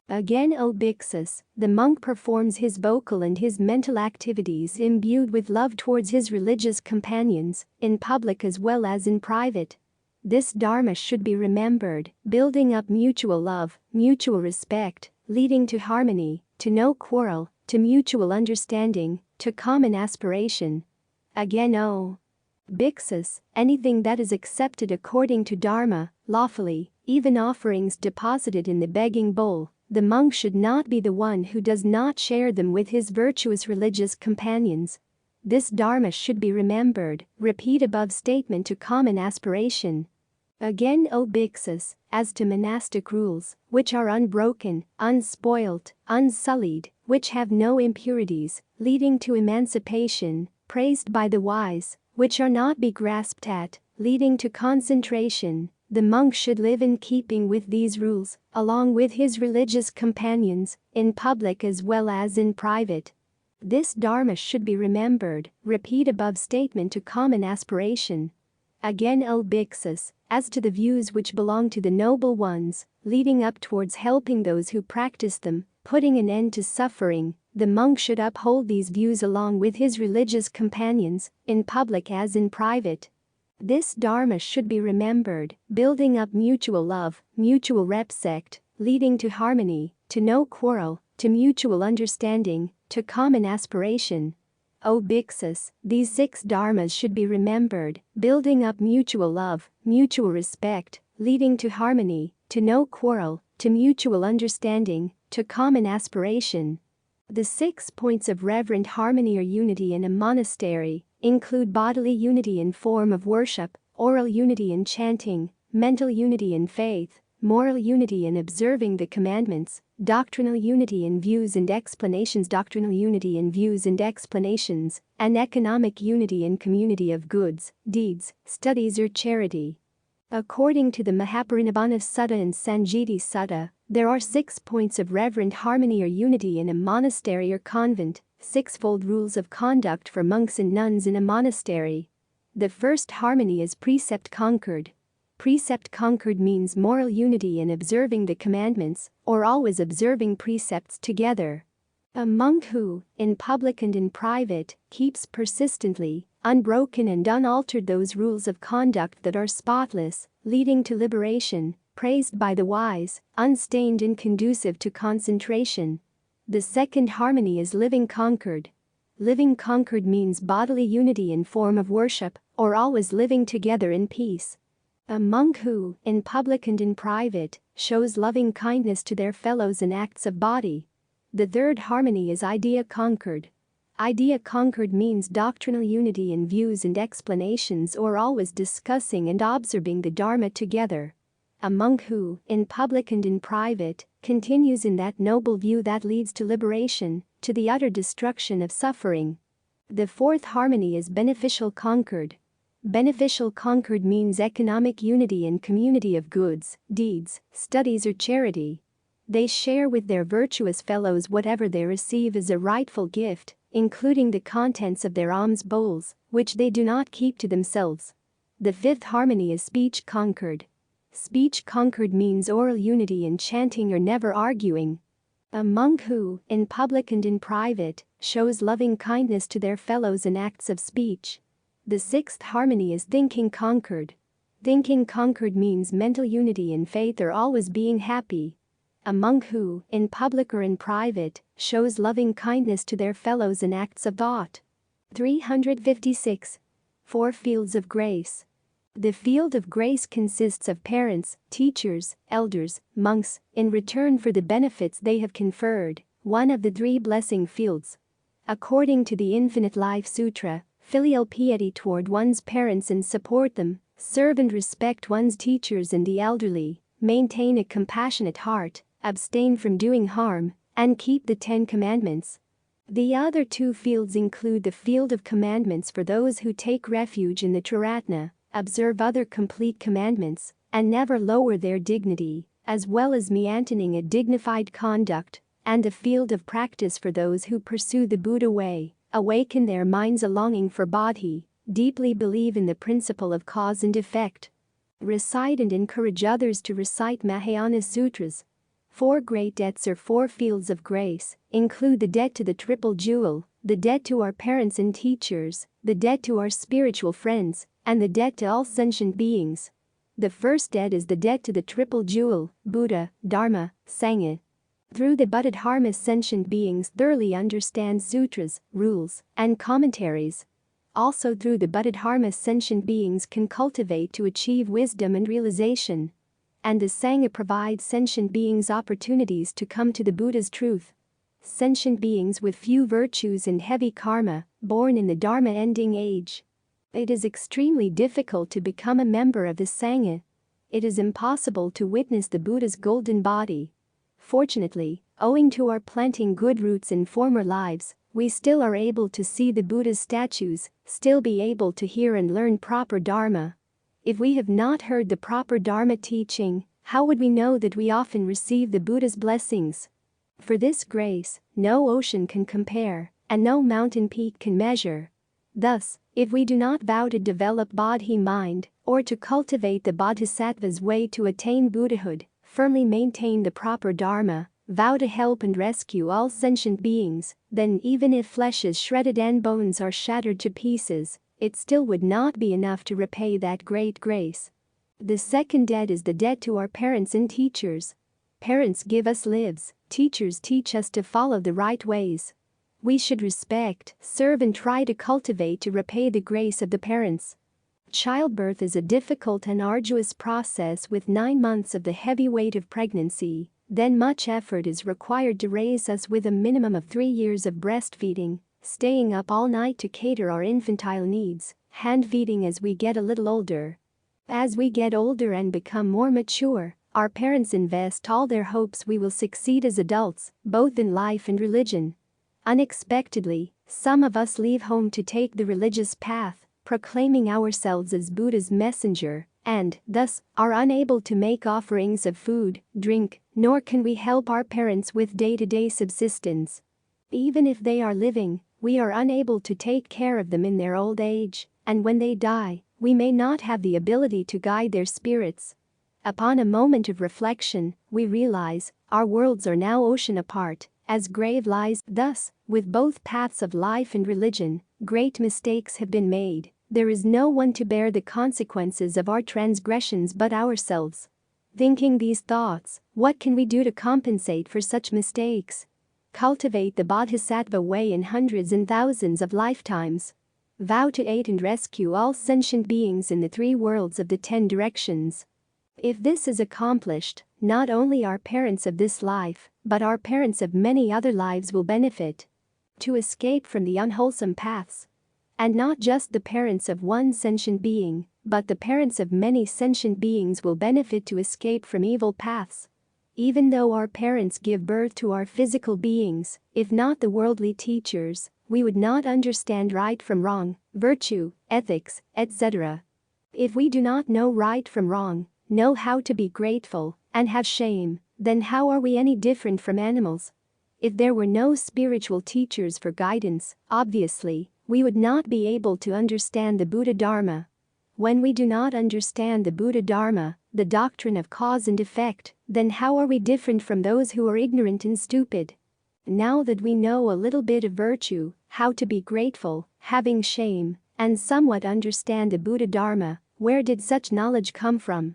Again, O bhikshus, the monk performs his vocal and his mental activities imbued with love towards his religious companions, in public as well as in private. This dharma should be remembered, building up mutual love, mutual respect, leading to harmony, to no quarrel, to mutual understanding, to common aspiration. Again, O bhikshus, anything that is accepted according to Dharma, lawfully, even offerings deposited in the begging bowl, the monk should not be the one who does not share them with his virtuous religious companions. This dharma should be remembered, repeat above statement to common aspiration. Again, O bhikshus, as to monastic rules, which are unbroken, unspoilt, unsullied, which have no impurities, leading to emancipation, praised by the wise, which are not be grasped at, leading to concentration, the monk should live in keeping with these rules, along with his religious companions, in public as well as in private. This dharma should be remembered, repeat above statement to common aspiration. Again, O bhikshus, as to the views which belong to the noble ones, leading up towards helping those who practice them, putting an end to suffering, the monk should uphold these views along with his religious companions, in public as in private. This dharma should be remembered, building up mutual love, mutual respect, leading to harmony, to no quarrel, to mutual understanding, to common aspiration. O bhikshus, these 6 dharmas should be remembered, building up mutual love, mutual respect, leading to harmony, to no quarrel, to mutual understanding, to common aspiration. The 6 points of reverent harmony or unity in a monastery include bodily unity in form of worship, oral unity in chanting, mental unity in faith, moral unity in observing the commandments, doctrinal unity in views and explanations, doctrinal unity in views and explanations, and economic unity in community of goods, deeds, studies or charity. According to the Mahaparinibbana Sutta and Sanjiti Sutta, there are 6 points of reverent harmony or unity in a monastery or convent, sixfold rules of conduct for monks and nuns in a monastery. The first harmony is precept concord. Precept concord means moral unity in observing the commandments, or always observing precepts together. A monk who, in public and in private, keeps persistently, unbroken and unaltered those rules of conduct that are spotless, leading to liberation, praised by the wise, unstained and conducive to concentration. The second harmony is living concord. Living concord means bodily unity in form of worship, or always living together in peace. A monk who, in public and in private, shows loving kindness to their fellows in acts of body. The third harmony is idea concord. Idea concord means doctrinal unity in views and explanations, or always discussing and observing the Dharma together. A monk who, in public and in private, continues in that noble view that leads to liberation, to the utter destruction of suffering. The fourth harmony is beneficial concord. Beneficial concord means economic unity in community of goods, deeds, studies or charity. They share with their virtuous fellows whatever they receive as a rightful gift, including the contents of their alms bowls, which they do not keep to themselves. The fifth harmony is speech concord. Speech concord means oral unity in chanting or never arguing. A monk who, in public and in private, shows loving kindness to their fellows in acts of speech. The sixth harmony is thinking concord. Thinking concord means mental unity in faith or always being happy. A monk who, in public or in private, shows loving kindness to their fellows in acts of thought. 356. 4 fields of grace. The field of grace consists of parents, teachers, elders, monks, in return for the benefits they have conferred, one of the 3 blessing fields. According to the Infinite Life Sutra, filial piety toward one's parents and support them, serve and respect one's teachers and the elderly, maintain a compassionate heart, abstain from doing harm, and keep the 10 commandments. The other 2 fields include the field of commandments for those who take refuge in the Triratna, observe other complete commandments, and never lower their dignity, as well as maintaining a dignified conduct, and the field of practice for those who pursue the Buddha way, awaken their minds a longing for bodhi, deeply believe in the principle of cause and effect. Recite and encourage others to recite Mahayana Sutras. 4 great debts or 4 fields of grace include the debt to the triple jewel, the debt to our parents and teachers, the debt to our spiritual friends, and the debt to all sentient beings. The first debt is the debt to the triple jewel, Buddha, Dharma, Sangha. Through the Buddha-Dharma, sentient beings thoroughly understand sutras, rules, and commentaries. Also through the Buddha-Dharma, sentient beings can cultivate to achieve wisdom and realization. And the Sangha provides sentient beings opportunities to come to the Buddha's truth. Sentient beings with few virtues and heavy karma, born in the Dharma ending age. It is extremely difficult to become a member of the Sangha. It is impossible to witness the Buddha's golden body. Fortunately, owing to our planting good roots in former lives, we still are able to see the Buddha's statues, still be able to hear and learn proper Dharma. If we have not heard the proper Dharma teaching, how would we know that we often receive the Buddha's blessings? For this grace, no ocean can compare, and no mountain peak can measure. Thus, if we do not vow to develop Bodhi mind, or to cultivate the Bodhisattva's way to attain Buddhahood, firmly maintain the proper Dharma, vow to help and rescue all sentient beings, then even if flesh is shredded and bones are shattered to pieces, it still would not be enough to repay that great grace. The second debt is the debt to our parents and teachers. Parents give us lives, teachers teach us to follow the right ways. We should respect, serve and try to cultivate to repay the grace of the parents. Childbirth is a difficult and arduous process with 9 months of the heavy weight of pregnancy, then much effort is required to raise us with a minimum of 3 years of breastfeeding, staying up all night to cater our infantile needs, hand feeding as we get a little older. As we get older and become more mature, Our parents invest all their hopes we will succeed as adults, both in life and religion. Unexpectedly, some of us leave home to take the religious path, proclaiming ourselves as Buddha's messenger, and, thus, are unable to make offerings of food, drink, nor can we help our parents with day-to-day subsistence. Even if they are living, we are unable to take care of them in their old age, and when they die, we may not have the ability to guide their spirits. Upon a moment of reflection, we realize our worlds are now ocean apart, as grave lies. Thus, with both paths of life and religion, great mistakes have been made. There is no one to bear the consequences of our transgressions but ourselves. Thinking these thoughts, what can we do to compensate for such mistakes? Cultivate the Bodhisattva way in hundreds and thousands of lifetimes. Vow to aid and rescue all sentient beings in the three worlds of the 10 directions. If this is accomplished, not only our parents of this life, but our parents of many other lives will benefit. To escape from the unwholesome paths. And not just the parents of one sentient being, but the parents of many sentient beings will benefit to escape from evil paths. Even though our parents give birth to our physical beings, if not the worldly teachers, we would not understand right from wrong, virtue, ethics, etc. If we do not know right from wrong, know how to be grateful, and have shame, then how are we any different from animals? If there were no spiritual teachers for guidance, obviously, we would not be able to understand the Buddha Dharma. When we do not understand the Buddha Dharma, the doctrine of cause and effect, then how are we different from those who are ignorant and stupid? Now that we know a little bit of virtue, how to be grateful, having shame, and somewhat understand the Buddha Dharma, where did such knowledge come from?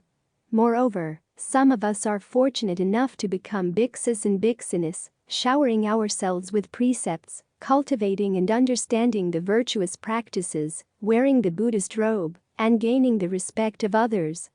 Moreover, some of us are fortunate enough to become bhiksus and bhiksunis, showering ourselves with precepts, cultivating and understanding the virtuous practices, wearing the Buddhist robe, and gaining the respect of others.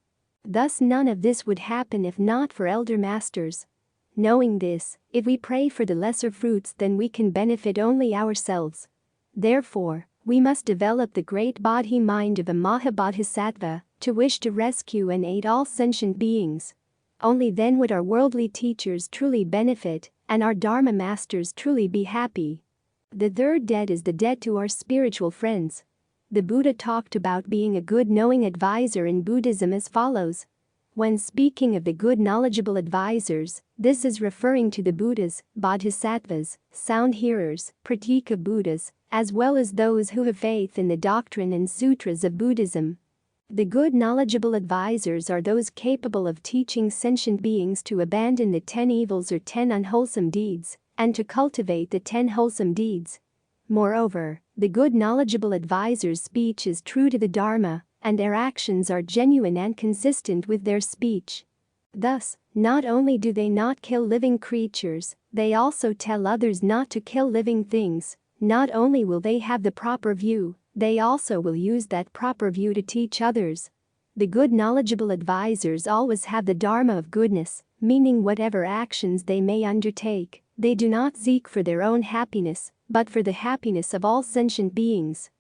Thus none of this would happen if not for elder masters. Knowing this, if we pray for the lesser fruits then we can benefit only ourselves. Therefore, we must develop the great bodhi mind of a Mahabodhisattva, to wish to rescue and aid all sentient beings. Only then would our worldly teachers truly benefit, and our Dharma masters truly be happy. The third debt is the debt to our spiritual friends. The Buddha talked about being a good knowing advisor in Buddhism as follows. When speaking of the good knowledgeable advisors, this is referring to the Buddhas, Bodhisattvas, sound hearers, pratika Buddhas, as well as those who have faith in the doctrine and sutras of Buddhism. The good knowledgeable advisors are those capable of teaching sentient beings to abandon the 10 evils or 10 unwholesome deeds, and to cultivate the 10 wholesome deeds. Moreover, the good knowledgeable advisors' speech is true to the Dharma, and their actions are genuine and consistent with their speech. Thus, not only do they not kill living creatures, they also tell others not to kill living things. Not only will they have the proper view, they also will use that proper view to teach others. The good knowledgeable advisors always have the Dharma of goodness, meaning whatever actions they may undertake, they do not seek for their own happiness, but for the happiness of all sentient beings.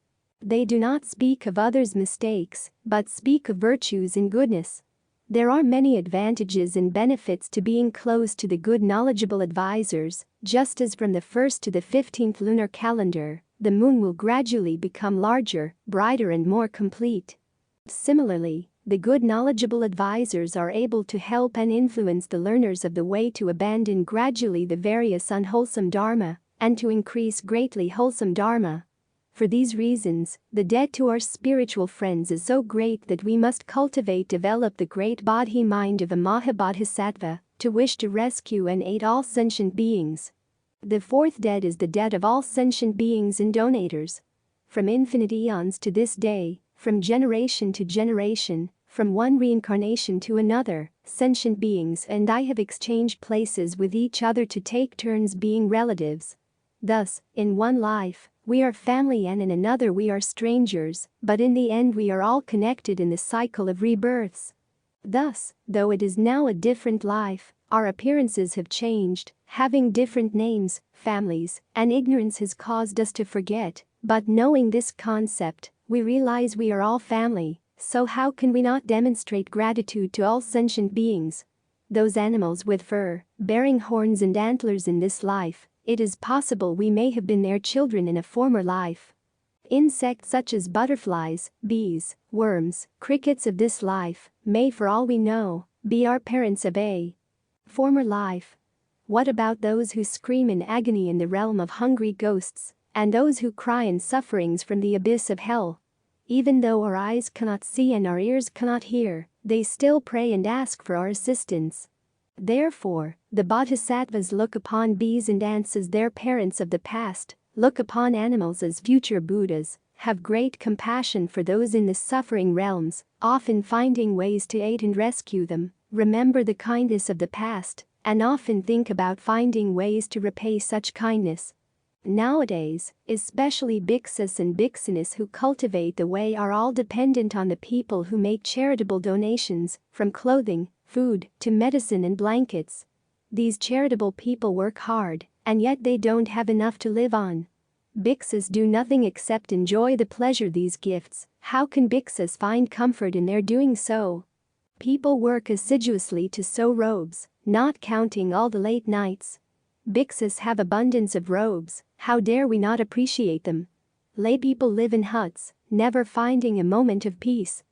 They do not speak of others' mistakes, but speak of virtues and goodness. There are many advantages and benefits to being close to the good knowledgeable advisors, just as from the 1st to the 15th lunar calendar, the moon will gradually become larger, brighter and more complete. Similarly, the good knowledgeable advisors are able to help and influence the learners of the way to abandon gradually the various unwholesome dharma, and to increase greatly wholesome dharma. For these reasons, the debt to our spiritual friends is so great that we must develop the great bodhi mind of a Mahabodhisattva, to wish to rescue and aid all sentient beings. The fourth debt is the debt of all sentient beings and donators. From infinite eons to this day, from generation to generation, from one reincarnation to another, sentient beings and I have exchanged places with each other to take turns being relatives. Thus, in one life, we are family and in another we are strangers, but in the end we are all connected in the cycle of rebirths. Thus, though it is now a different life, our appearances have changed, having different names, families, and ignorance has caused us to forget, but knowing this concept, we realize we are all family, so how can we not demonstrate gratitude to all sentient beings? Those animals with fur, bearing horns and antlers in this life, it is possible we may have been their children in a former life. Insects such as butterflies, bees, worms, crickets of this life may, for all we know, be our parents of a former life. What about those who scream in agony in the realm of hungry ghosts, and those who cry in sufferings from the abyss of hell? Even though our eyes cannot see and our ears cannot hear, they still pray and ask for our assistance. Therefore, the bodhisattvas look upon bees and ants as their parents of the past, look upon animals as future Buddhas, have great compassion for those in the suffering realms, often finding ways to aid and rescue them, remember the kindness of the past, and often think about finding ways to repay such kindness. Nowadays, especially bhikkhus and bhikkhunis who cultivate the way are all dependent on the people who make charitable donations, from clothing, food, to medicine and blankets. These charitable people work hard, and yet they don't have enough to live on. Bhikkhus do nothing except enjoy the pleasure these gifts. How can bhikkhus find comfort in their doing so? People work assiduously to sew robes, not counting all the late nights. Bhikkhus have abundance of robes, how dare we not appreciate them? Laypeople live in huts, never finding a moment of peace.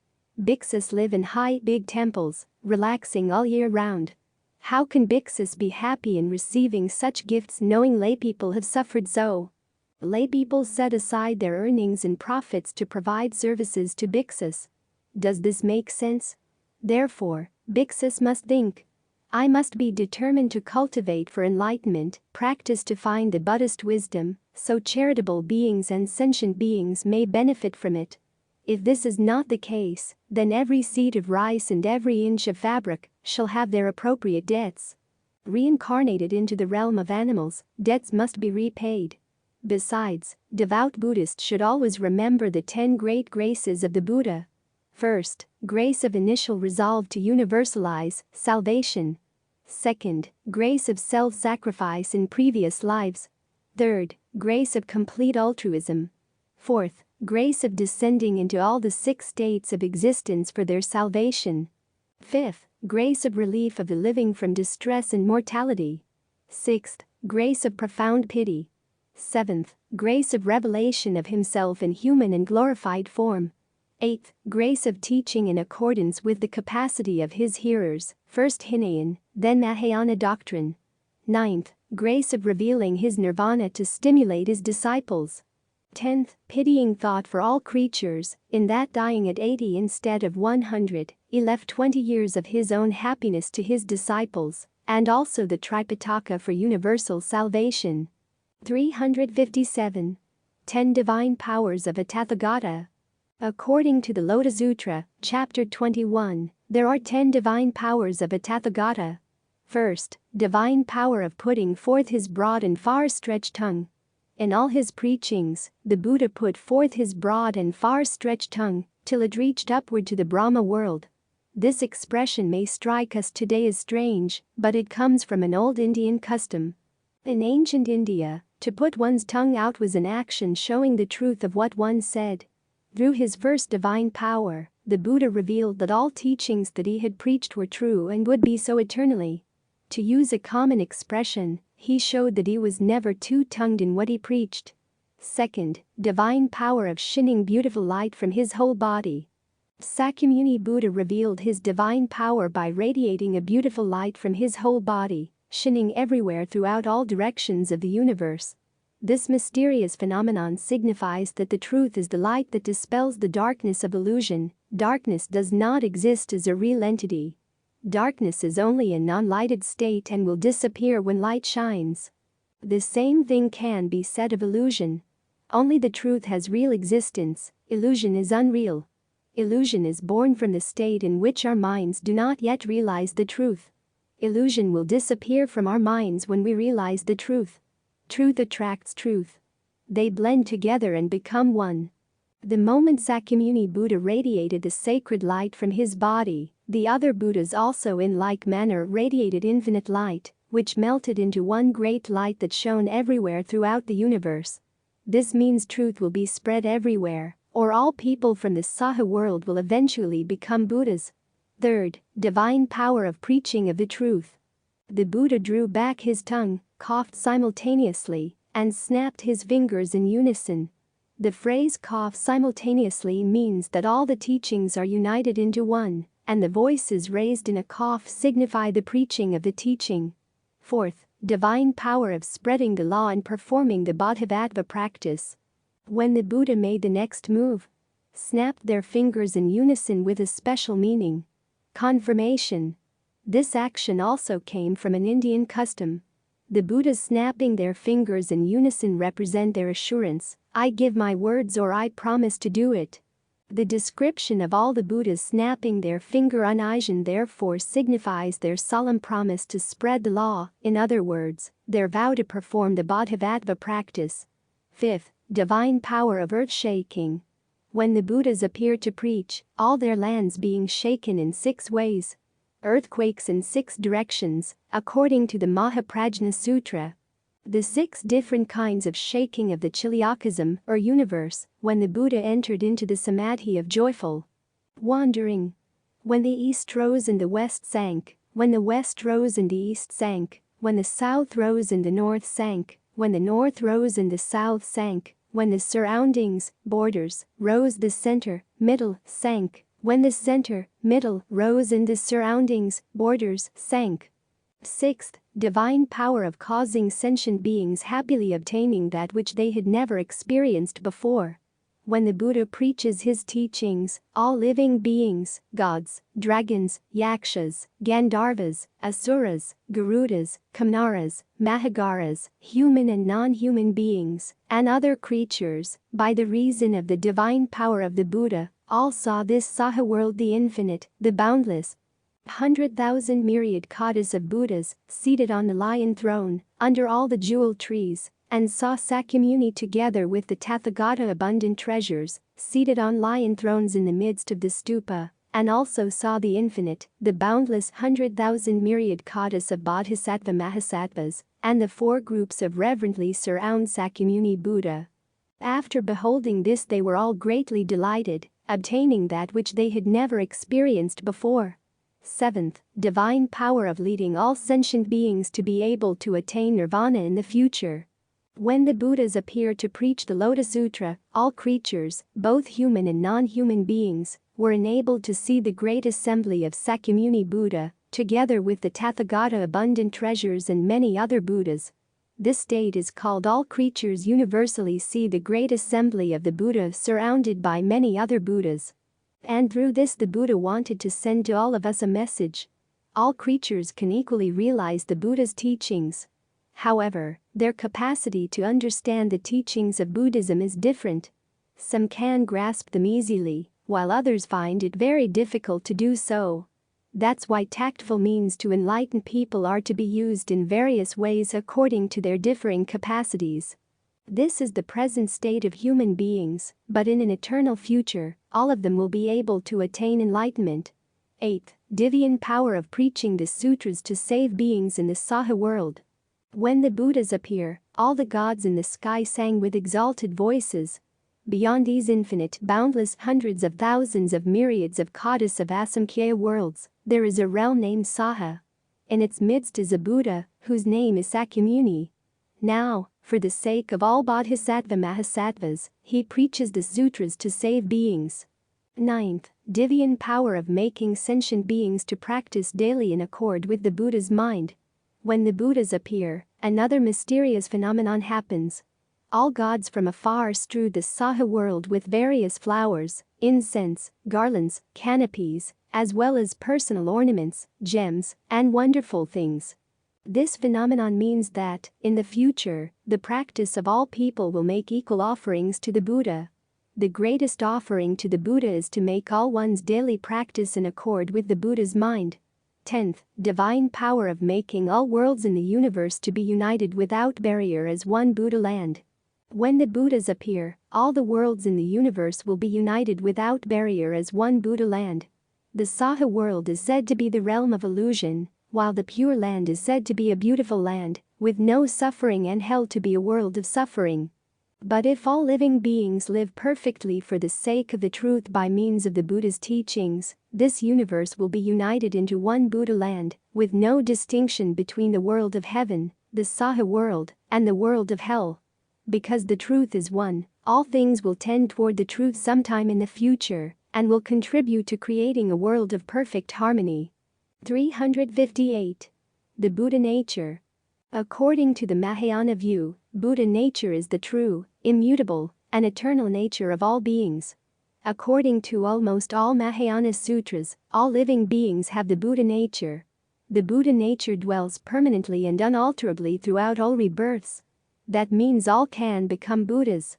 Bhikkhus live in high, big temples, relaxing all year round. How can bhikkhus be happy in receiving such gifts knowing laypeople have suffered so? Laypeople set aside their earnings and profits to provide services to bhikkhus. Does this make sense? Therefore, bhikkhus must think. I must be determined to cultivate for enlightenment, practice to find the Buddhist wisdom, so charitable beings and sentient beings may benefit from it. If this is not the case, then every seed of rice and every inch of fabric shall have their appropriate debts. Reincarnated into the realm of animals, debts must be repaid. Besides, devout Buddhists should always remember the 10 great graces of the Buddha. First, grace of initial resolve to universalize salvation. Second, grace of self-sacrifice in previous lives. Third, grace of complete altruism. Fourth, grace of descending into all the 6 states of existence for their salvation. Fifth, grace of relief of the living from distress and mortality. Sixth, grace of profound pity. Seventh, grace of revelation of himself in human and glorified form. Eighth, grace of teaching in accordance with the capacity of his hearers, first Hinayan, then Mahayana doctrine. Ninth, grace of revealing his nirvana to stimulate his disciples. 10th, pitying thought for all creatures, in that dying at 80 instead of 100, he left 20 years of his own happiness to his disciples, and also the Tripitaka for universal salvation. 357. 10 Divine Powers of a Tathagata. According to the Lotus Sutra, Chapter 21, there are 10 divine powers of a Tathagata. First, divine power of putting forth his broad and far-stretched tongue. In all his preachings, the Buddha put forth his broad and far-stretched tongue, till it reached upward to the Brahma world. This expression may strike us today as strange, but it comes from an old Indian custom. In ancient India, to put one's tongue out was an action showing the truth of what one said. Through his first divine power, the Buddha revealed that all teachings that he had preached were true and would be so eternally. To use a common expression, he showed that he was never two-tongued in what he preached. Second, divine power of shining beautiful light from his whole body. Sakyamuni Buddha revealed his divine power by radiating a beautiful light from his whole body, shining everywhere throughout all directions of the universe. This mysterious phenomenon signifies that the truth is the light that dispels the darkness of illusion. Darkness does not exist as a real entity. Darkness is only a non-lighted state and will disappear when light shines. The same thing can be said of illusion. Only the truth has real existence, illusion is unreal. Illusion is born from the state in which our minds do not yet realize the truth. Illusion will disappear from our minds when we realize the truth. Truth attracts truth. They blend together and become one. The moment Sakyamuni Buddha radiated the sacred light from his body, the other Buddhas also in like manner radiated infinite light, which melted into one great light that shone everywhere throughout the universe. This means truth will be spread everywhere, or all people from the Saha world will eventually become Buddhas. Third, divine power of preaching of the truth. The Buddha drew back his tongue, coughed simultaneously, and snapped his fingers in unison. The phrase cough simultaneously means that all the teachings are united into one, and the voices raised in a cough signify the preaching of the teaching. Fourth, divine power of spreading the law and performing the bodhisattva practice. When the Buddha made the next move, snapped their fingers in unison with a special meaning. Confirmation. This action also came from an Indian custom. The Buddhas snapping their fingers in unison represent their assurance, I give my words or I promise to do it. The description of all the Buddhas snapping their finger unison therefore signifies their solemn promise to spread the law, in other words, their vow to perform the bodhisattva practice. Fifth, divine power of earth shaking. When the Buddhas appeared to preach, all their lands being shaken in 6 ways. Earthquakes in 6 directions, according to the Mahaprajna Sutra. The 6 different kinds of shaking of the Chiliakism or universe, when the Buddha entered into the samadhi of joyful wandering. When the east rose and the west sank, when the west rose and the east sank, when the south rose and the north sank, when the north rose and the south sank, when the surroundings, borders, rose the center, middle, sank, when the center, middle, rose and the surroundings, borders, sank. Sixth, divine power of causing sentient beings happily obtaining that which they had never experienced before. When the Buddha preaches his teachings, all living beings, gods, dragons, yakshas, gandharvas, asuras, garudas, kamaras, mahagaras, human and non-human beings, and other creatures, by the reason of the divine power of the Buddha, all saw this Saha world, the infinite, the boundless. 100,000 myriad kotis of Buddhas, seated on the lion throne, under all the jewel trees, and saw Sakyamuni together with the Tathagata abundant treasures, seated on lion thrones in the midst of the stupa, and also saw the infinite, the boundless 100,000 myriad kotis of Bodhisattva Mahasattvas, and the 4 groups of reverently surround Sakyamuni Buddha. After beholding this they were all greatly delighted, obtaining that which they had never experienced before. Seventh, divine power of leading all sentient beings to be able to attain nirvana in the future. When the Buddhas appeared to preach the Lotus Sutra, all creatures, both human and non-human beings, were enabled to see the great assembly of Sakyamuni Buddha, together with the Tathagata abundant treasures and many other Buddhas. This state is called all creatures universally see the great assembly of the Buddha surrounded by many other Buddhas. And through this the Buddha wanted to send to all of us a message. All creatures can equally realize the Buddha's teachings. However, their capacity to understand the teachings of Buddhism is different. Some can grasp them easily, while others find it very difficult to do so. That's why tactful means to enlighten people are to be used in various ways according to their differing capacities. This is the present state of human beings, but in an eternal future, all of them will be able to attain enlightenment. 8th, divine power of preaching the sutras to save beings in the Saha world. When the Buddhas appear, all the gods in the sky sang with exalted voices. Beyond these infinite, boundless hundreds of thousands of myriads of kotis of Asamkhya worlds, there is a realm named Saha. In its midst is a Buddha, whose name is Sakyamuni. Now, for the sake of all Bodhisattva Mahasattvas, he preaches the sutras to save beings. 9th, divine power of making sentient beings to practice daily in accord with the Buddha's mind. When the Buddhas appear, another mysterious phenomenon happens. All gods from afar strew the Saha world with various flowers, incense, garlands, canopies, as well as personal ornaments, gems, and wonderful things. This phenomenon means that, in the future, the practice of all people will make equal offerings to the Buddha. The greatest offering to the Buddha is to make all one's daily practice in accord with the Buddha's mind. 10th, divine power of making all worlds in the universe to be united without barrier as one Buddha land. When the Buddhas appear, all the worlds in the universe will be united without barrier as one Buddha land. The Saha world is said to be the realm of illusion, while the Pure Land is said to be a beautiful land, with no suffering and held to be a world of suffering. But if all living beings live perfectly for the sake of the truth by means of the Buddha's teachings, this universe will be united into one Buddha land, with no distinction between the world of heaven, the Saha world, and the world of hell. Because the truth is one, all things will tend toward the truth sometime in the future, and will contribute to creating a world of perfect harmony. 358. The Buddha nature. According to the Mahayana view, Buddha nature is the true, immutable, and eternal nature of all beings. According to almost all Mahayana sutras, all living beings have the Buddha nature. The Buddha nature dwells permanently and unalterably throughout all rebirths. That means all can become Buddhas.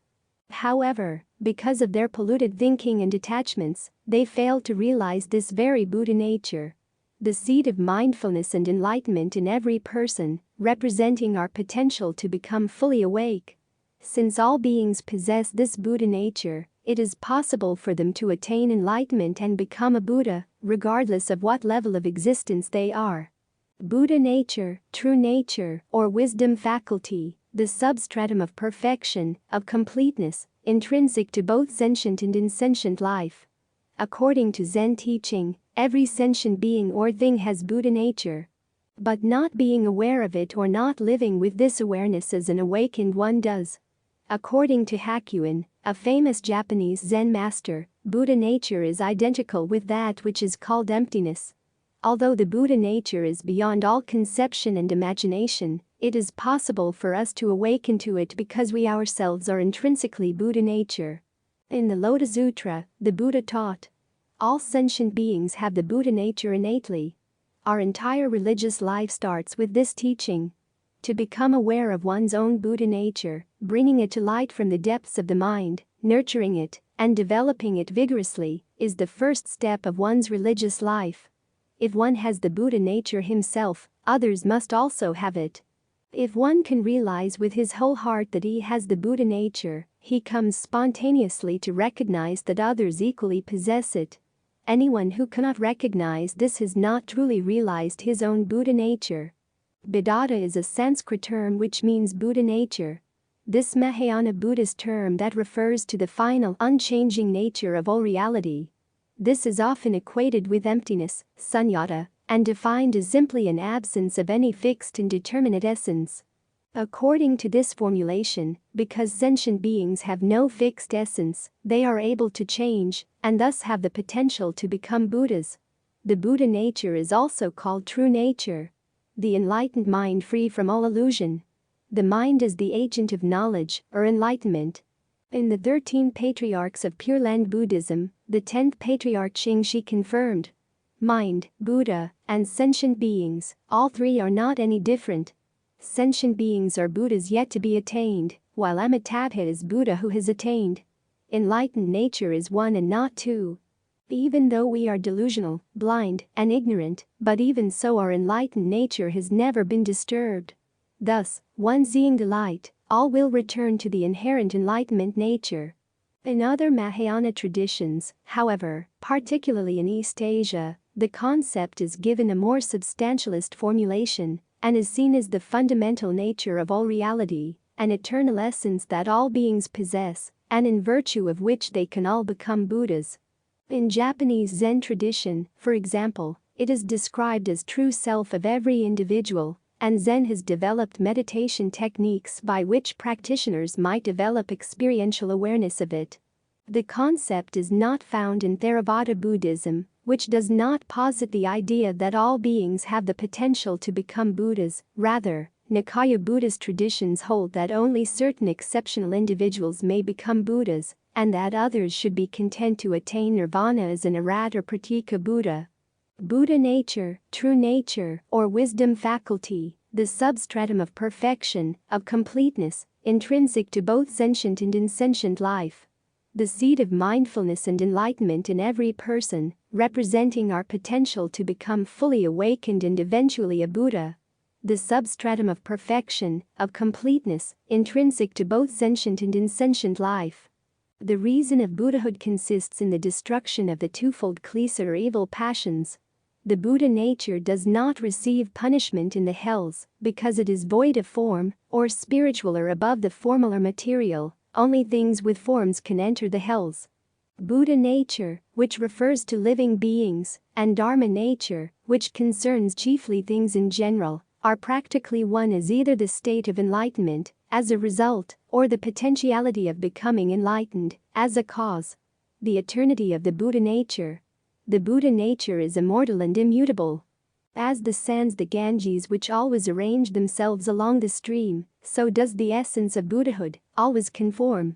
However, because of their polluted thinking and attachments, they fail to realize this very Buddha nature. The seed of mindfulness and enlightenment in every person, representing our potential to become fully awake. Since all beings possess this Buddha nature, it is possible for them to attain enlightenment and become a Buddha, regardless of what level of existence they are. Buddha nature, true nature, or wisdom faculty, the substratum of perfection, of completeness, intrinsic to both sentient and insentient life. According to Zen teaching, every sentient being or thing has Buddha nature. But not being aware of it or not living with this awareness as an awakened one does. According to Hakuin, a famous Japanese Zen master, Buddha nature is identical with that which is called emptiness. Although the Buddha nature is beyond all conception and imagination, it is possible for us to awaken to it because we ourselves are intrinsically Buddha nature. In the Lotus Sutra, the Buddha taught, all sentient beings have the Buddha nature innately. Our entire religious life starts with this teaching. To become aware of one's own Buddha nature, bringing it to light from the depths of the mind, nurturing it, and developing it vigorously, is the first step of one's religious life. If one has the Buddha nature himself, others must also have it. If one can realize with his whole heart that he has the Buddha nature, he comes spontaneously to recognize that others equally possess it. Anyone who cannot recognize this has not truly realized his own Buddha nature. Vedanta is a Sanskrit term which means Buddha nature. This Mahayana Buddhist term that refers to the final, unchanging nature of all reality. This is often equated with emptiness, sunyata, and defined as simply an absence of any fixed and determinate essence. According to this formulation, because sentient beings have no fixed essence, they are able to change, and thus have the potential to become Buddhas. The Buddha nature is also called true nature. The enlightened mind free from all illusion. The mind is the agent of knowledge, or enlightenment. In the 13 patriarchs of Pure Land Buddhism, the 10th patriarch Qingxi confirmed, mind, Buddha, and sentient beings, all three are not any different. Sentient beings are Buddhas yet to be attained, while Amitabha is Buddha who has attained. Enlightened nature is one and not two. Even though we are delusional, blind, and ignorant, but even so our enlightened nature has never been disturbed. Thus, one seeing the light, all will return to the inherent enlightenment nature. In other Mahayana traditions, however, particularly in East Asia, the concept is given a more substantialist formulation and is seen as the fundamental nature of all reality, an eternal essence that all beings possess, and in virtue of which they can all become Buddhas. In Japanese Zen tradition, for example, it is described as true self of every individual, and Zen has developed meditation techniques by which practitioners might develop experiential awareness of it. The concept is not found in Theravada Buddhism, which does not posit the idea that all beings have the potential to become Buddhas. Rather, Nikaya Buddhist traditions hold that only certain exceptional individuals may become Buddhas, and that others should be content to attain nirvana as an Arhat or Pratyeka Buddha. Buddha nature, true nature, or wisdom faculty, the substratum of perfection, of completeness, intrinsic to both sentient and insentient life. The seed of mindfulness and enlightenment in every person, representing our potential to become fully awakened and eventually a Buddha. The substratum of perfection, of completeness, intrinsic to both sentient and insentient life. The reason of Buddhahood consists in the destruction of the twofold klesa or evil passions. The Buddha nature does not receive punishment in the hells because it is void of form, or spiritual or above the formal or material, Only things with forms can enter the hells. Buddha nature, which refers to living beings, and Dharma nature, which concerns chiefly things in general, are practically one as either the state of enlightenment, as a result, or the potentiality of becoming enlightened, as a cause. The eternity of the Buddha nature. The Buddha nature is immortal and immutable. As the sands the Ganges which always arrange themselves along the stream, so does the essence of Buddhahood always conform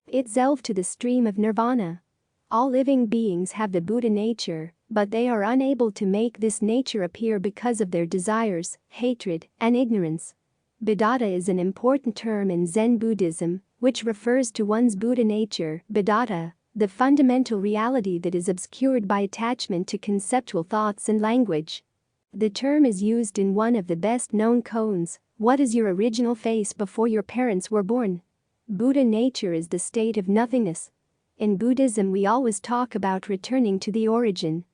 itself to the stream of nirvana. All living beings have the Buddha nature, but they are unable to make this nature appear because of their desires, hatred, and ignorance. Bodhata is an important term in Zen Buddhism, which refers to one's Buddha nature, bodhata, the fundamental reality that is obscured by attachment to conceptual thoughts and language. The term is used in one of the best-known koans, "What is your original face before your parents were born?" Buddha nature is the state of nothingness. In Buddhism we always talk about returning to the origin.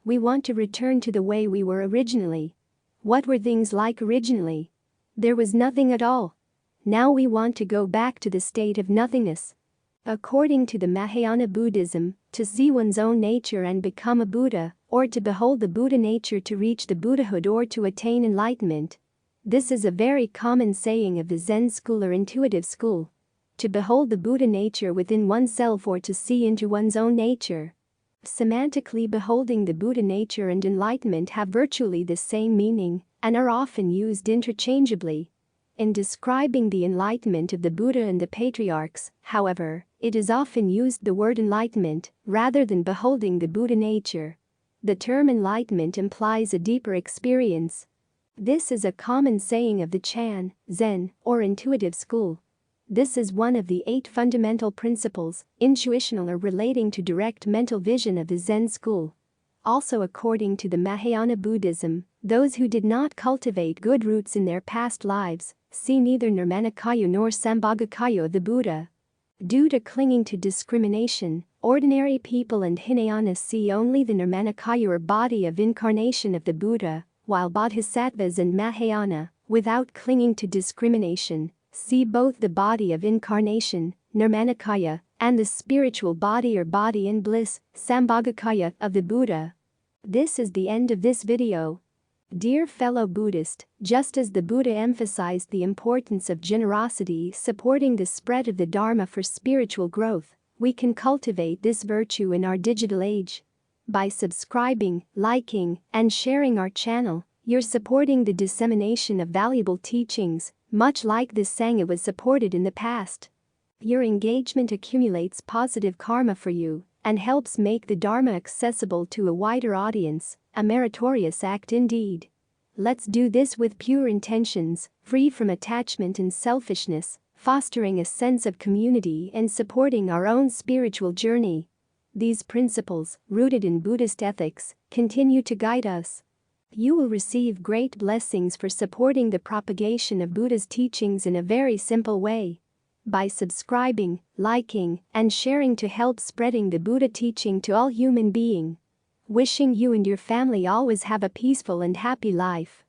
We want to return to the way we were originally. What were things like originally? There was nothing at all. Now we want to go back to the state of nothingness. According to the Mahayana Buddhism, to see one's own nature and become a Buddha, or to behold the Buddha nature to reach the Buddhahood or to attain enlightenment. This is a very common saying of the Zen school or intuitive school. To behold the Buddha nature within oneself or to see into one's own nature. Semantically, beholding the Buddha nature and enlightenment have virtually the same meaning and are often used interchangeably. In describing the enlightenment of the Buddha and the patriarchs, however, it is often used the word enlightenment rather than beholding the Buddha nature. The term enlightenment implies a deeper experience. This is a common saying of the Chan, Zen, or intuitive school. This is one of the 8 fundamental principles, intuitional or relating to direct mental vision of the Zen school. Also, according to the Mahayana Buddhism, those who did not cultivate good roots in their past lives see neither Nirmanakaya nor Sambhogakaya of the Buddha. Due to clinging to discrimination, ordinary people and Hinayana see only the Nirmanakaya or body of incarnation of the Buddha, while Bodhisattvas and Mahayana, without clinging to discrimination, see both the body of incarnation, Nirmanakaya, and the spiritual body or body in bliss, Sambhogakaya, of the Buddha. This is the end of this video. Dear fellow Buddhist, just as the Buddha emphasized the importance of generosity supporting the spread of the Dharma for spiritual growth, we can cultivate this virtue in our digital age. By subscribing, liking, and sharing our channel, you're supporting the dissemination of valuable teachings, much like this Sangha was supported in the past. Your engagement accumulates positive karma for you and helps make the Dharma accessible to a wider audience, a meritorious act indeed. Let's do this with pure intentions, free from attachment and selfishness, fostering a sense of community and supporting our own spiritual journey. These principles, rooted in Buddhist ethics, continue to guide us. You will receive great blessings for supporting the propagation of Buddha's teachings in a very simple way. By subscribing, liking, and sharing to help spreading the Buddha teaching to all human beings. Wishing you and your family always have a peaceful and happy life.